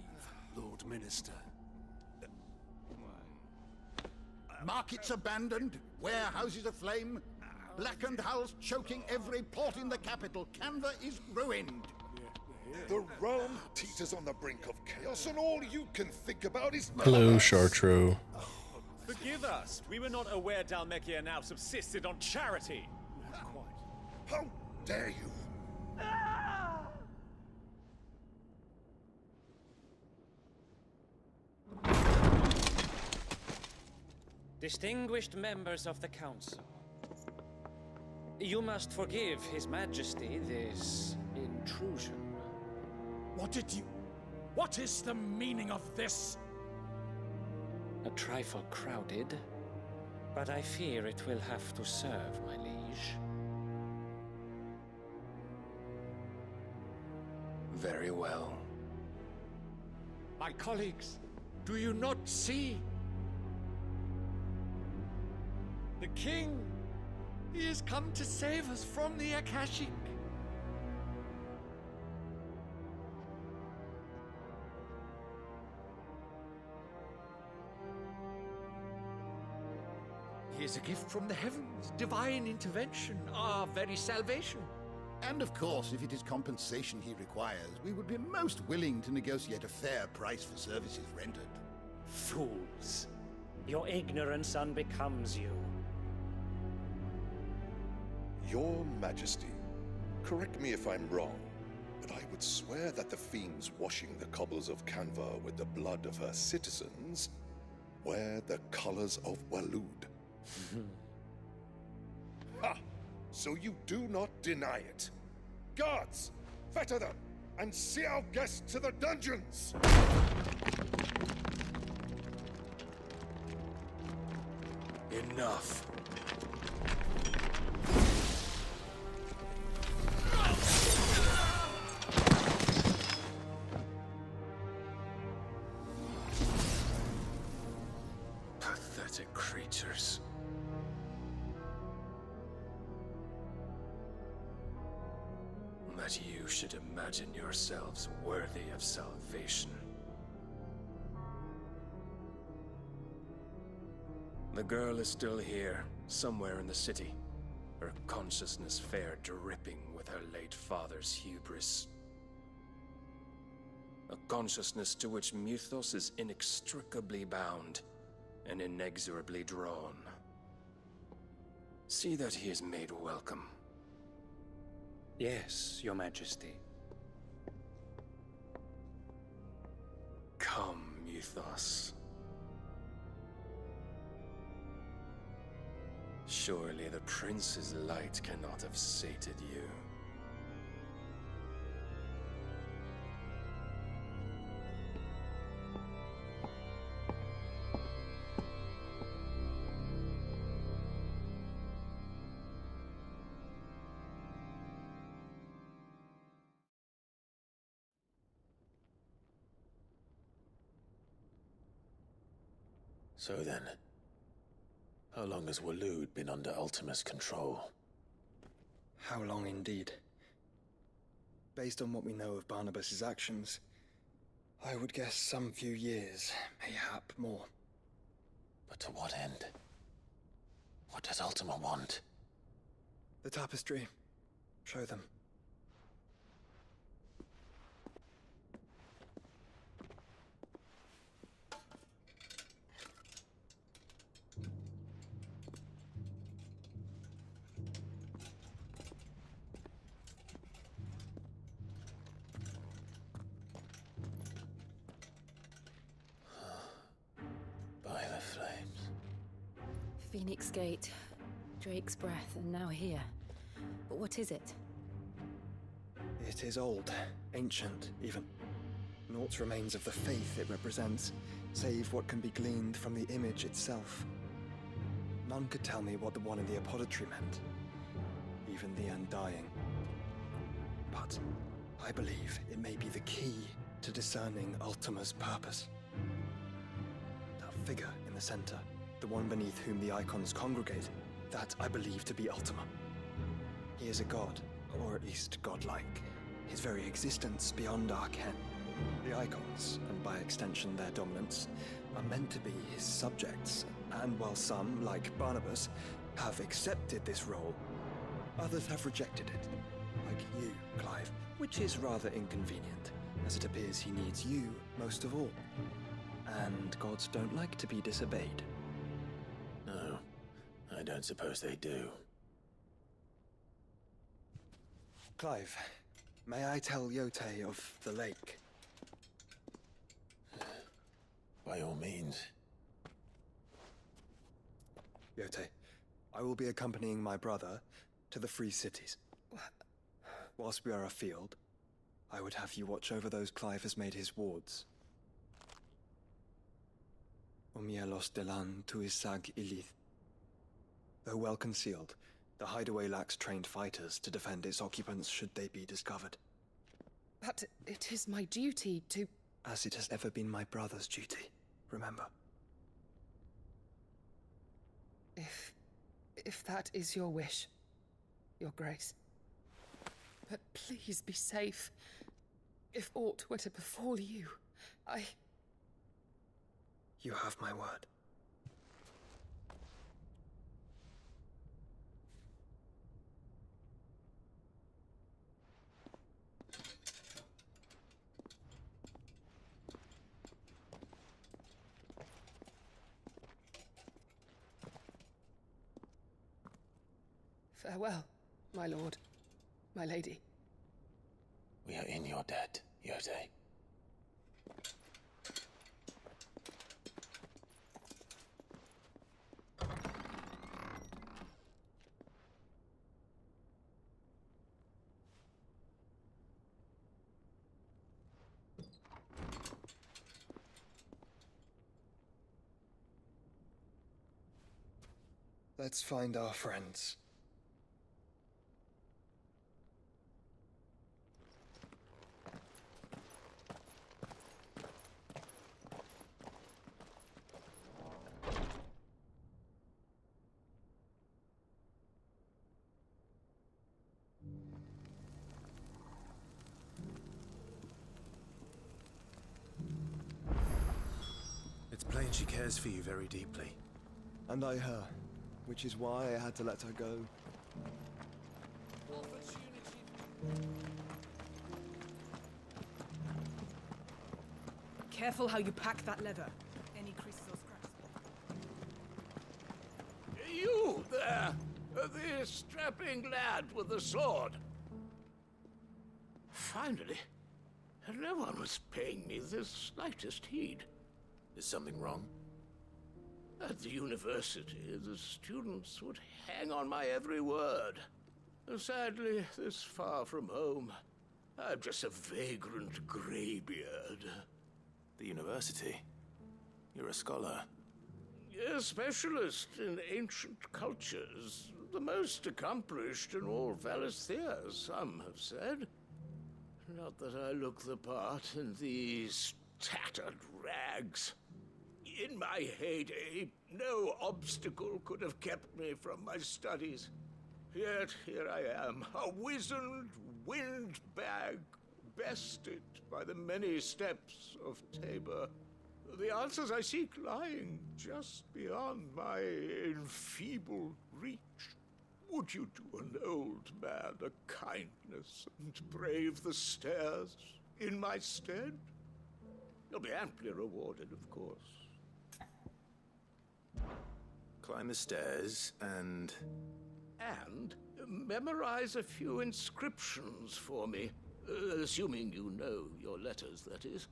Lord Minister. Markets abandoned, warehouses aflame, blackened hulls choking every port in the capital. Canva is ruined. The realm teeters on the brink of chaos, and all you can think about is... Hello, Chartreau. Forgive us. We were not aware Dhalmekia now subsisted on charity. How dare you? Distinguished members of the Council, you must forgive His Majesty this intrusion. What is the meaning of this? A trifle crowded, But I fear it will have to serve, my liege. Very well. My colleagues, do you not see? The king! He has come to save us from the Akashic. He is a gift from the heavens, divine intervention, our very salvation. And of course, if it is compensation he requires, we would be most willing to negotiate a fair price for services rendered. Fools! Your ignorance unbecomes you. Your Majesty, correct me if I'm wrong, but I would swear that the fiends washing the cobbles of Canva with the blood of her citizens wear the colors of Waloed. Ha! So you do not deny it. Guards, fetter them, and see our guests to the dungeons! Enough. Pathetic creatures. That you should imagine yourselves worthy of salvation. The girl is still here, somewhere in the city, her consciousness fair dripping with her late father's hubris. A consciousness to which Mythos is inextricably bound and inexorably drawn. See that he is made welcome. Yes, Your Majesty. Come, Mythos. Surely the prince's light cannot have sated you. So then, how long has Waloed been under Ultima's control? How long indeed? Based on what we know of Barnabas's actions, I would guess some few years, mayhap more. But to what end? What does Ultima want? The tapestry. Show them. By the flames. Phoenix Gate, Drake's Breath, and now here. But what is it? It is old, ancient, even. Naught remains of the faith it represents, save what can be gleaned from the image itself. None could tell me what the one in the apothecary meant, even the Undying. But I believe it may be the key to discerning Ultima's purpose. That figure in the center, the one beneath whom the icons congregate, that I believe to be Ultima. He is a god, or at least godlike. His very existence beyond our ken. The icons, and by extension their dominants, are meant to be his subjects, and while some, like Barnabas, have accepted this role, others have rejected it, like you, Clive, which is rather inconvenient, as it appears he needs you most of all. And gods don't like to be disobeyed. No, I don't suppose they do. Clive, may I tell Yote of the lake? By all means. Yote, I will be accompanying my brother to the Free Cities. Whilst we are afield, I would have you watch over those Clive has made his wards. Omielos delan tuisag ilith. Though well concealed, the hideaway lacks trained fighters to defend its occupants should they be discovered. But it is my duty to... As it has ever been my brother's duty, remember. If that is your wish, Your Grace. But please be safe. If aught were to befall you, You have my word. Farewell, my lord, my lady. We are in your debt, Yode. Let's find our friends. It's plain she cares for you very deeply. And I her, which is why I had to let her go. Careful how you pack that leather. Any creases or scratches. You there! The strapping lad with the sword. Finally, no one was paying me the slightest heed. Is something wrong? At the university, the students would hang on my every word. Sadly, this far from home, I'm just a vagrant greybeard. The university? You're a scholar. A specialist in ancient cultures. The most accomplished in all Valisthea, some have said. Not that I look the part in these tattered rags. In my heyday, no obstacle could have kept me from my studies. Yet here I am, a wizened windbag, bested by the many steps of Tabor. The answers I seek lying just beyond my enfeebled reach. Would you do an old man a kindness and brave the stairs in my stead? You'll be amply rewarded, of course. Climb the stairs and memorize a few inscriptions for me, assuming you know your letters, that is.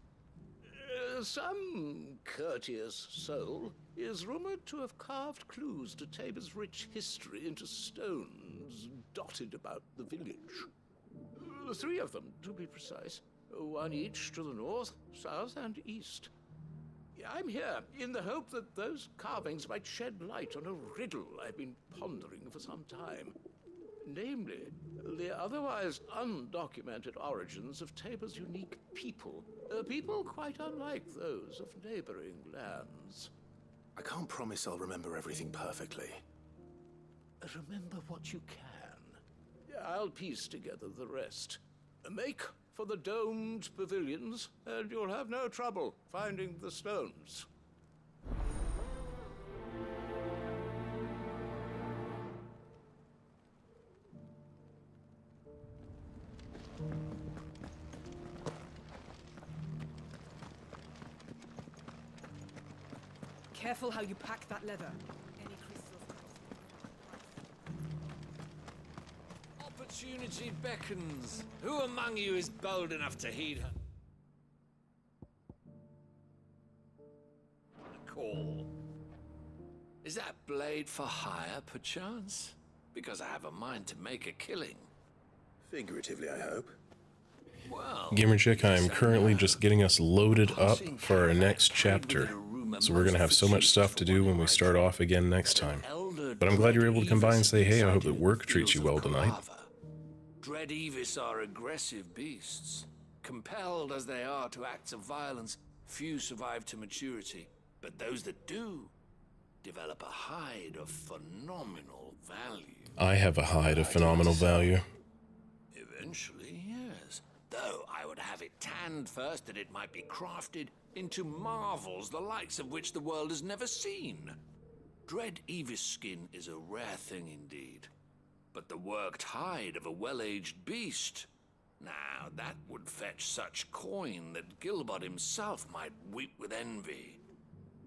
Some courteous soul is rumored to have carved clues to Tabor's rich history into stones dotted about the village. 3 of them, to be precise. 1 each to the north, south, and east. I'm here in the hope that those carvings might shed light on a riddle I've been pondering for some time. Namely, the otherwise undocumented origins of Tabor's unique people. People quite unlike those of neighboring lands. I can't promise I'll remember everything perfectly. Remember what you can. I'll piece together the rest. Make for the domed pavilions, and you'll have no trouble finding the stones. Careful how you pack that leather. Any creases or Opportunity beckons. Who among you is bold enough to heed her call? Is that blade for hire, perchance? Because I have a mind to make a killing. Figuratively, I hope. Well, Gamerchick, I am currently just getting us loaded up for our next chapter. So we're going to have so much stuff to do when we start off again next time. Elder But I'm glad you're able to come by and say, hey, I hope that work treats you well tonight. Dread-Evis are aggressive beasts. Compelled as they are to acts of violence, few survive to maturity. But those that do develop a hide of phenomenal value. I have a hide of phenomenal value. Eventually, yes. Though I would have it tanned first that it might be crafted into marvels the likes of which the world has never seen. Dread-Evis skin is a rare thing indeed. But the worked hide of a well-aged beast, now that would fetch such coin that Gilbert himself might weep with envy.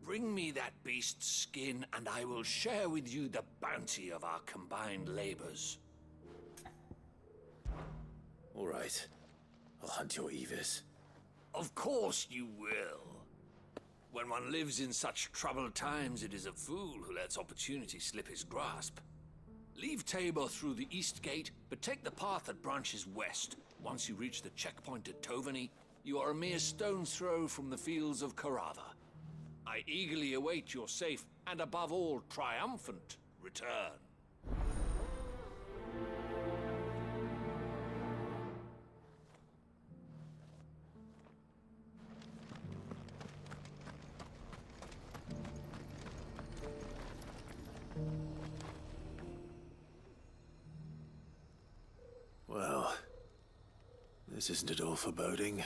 Bring me that beast's skin, and I will share with you the bounty of our combined labors. All right. I'll hunt your Evis. Of course you will. When one lives in such troubled times, it is a fool who lets opportunity slip his grasp. Leave Tabor through the east gate, but take the path that branches west. Once you reach the checkpoint at Tovany, you are a mere stone's throw from the fields of Carava. I eagerly await your safe, and above all, triumphant return. Well, this isn't at all foreboding.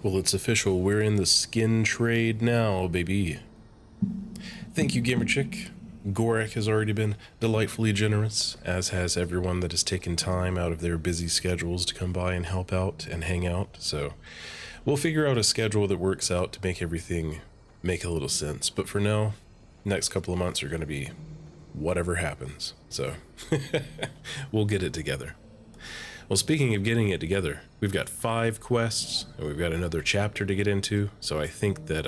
Well, it's official. We're in the skin trade now, baby. Thank you, Gamer Chick. Gorek has already been delightfully generous, as has everyone that has taken time out of their busy schedules to come by and help out and hang out. So we'll figure out a schedule that works out to make everything make a little sense. But for now, next couple of months are going to be whatever happens. So we'll get it together. Well, speaking of getting it together, we've got 5 quests, and we've got another chapter to get into, so I think that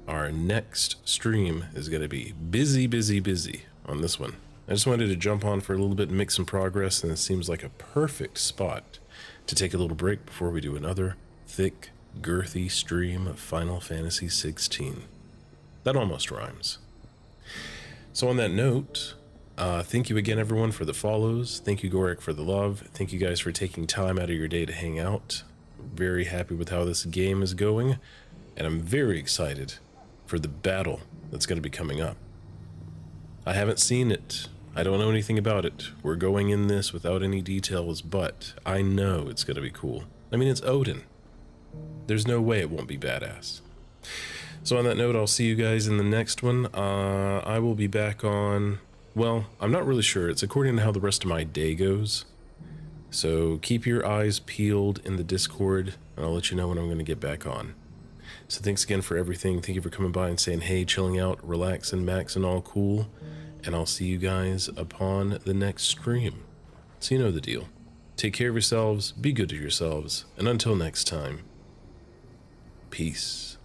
our next stream is going to be busy on this one. I just wanted to jump on for a little bit and make some progress, and it seems like a perfect spot to take a little break before we do another thick, girthy stream of Final Fantasy XVI. That almost rhymes. So on that note, thank you again, everyone, for the follows. Thank you, Gorek, for the love. Thank you guys for taking time out of your day to hang out. Very happy with how this game is going, and I'm very excited for the battle that's going to be coming up. I haven't seen it. I don't know anything about it. We're going in this without any details, but I know it's going to be cool. I mean, it's Odin. There's no way it won't be badass. So on that note, I'll see you guys in the next one. I will be back on... Well, I'm not really sure. It's according to how the rest of my day goes. So keep your eyes peeled in the Discord, and I'll let you know when I'm going to get back on. So thanks again for everything. Thank you for coming by and saying, hey, chilling out, relaxing, maxing, all cool. And I'll see you guys upon the next stream. So you know the deal. Take care of yourselves, be good to yourselves, and until next time, peace.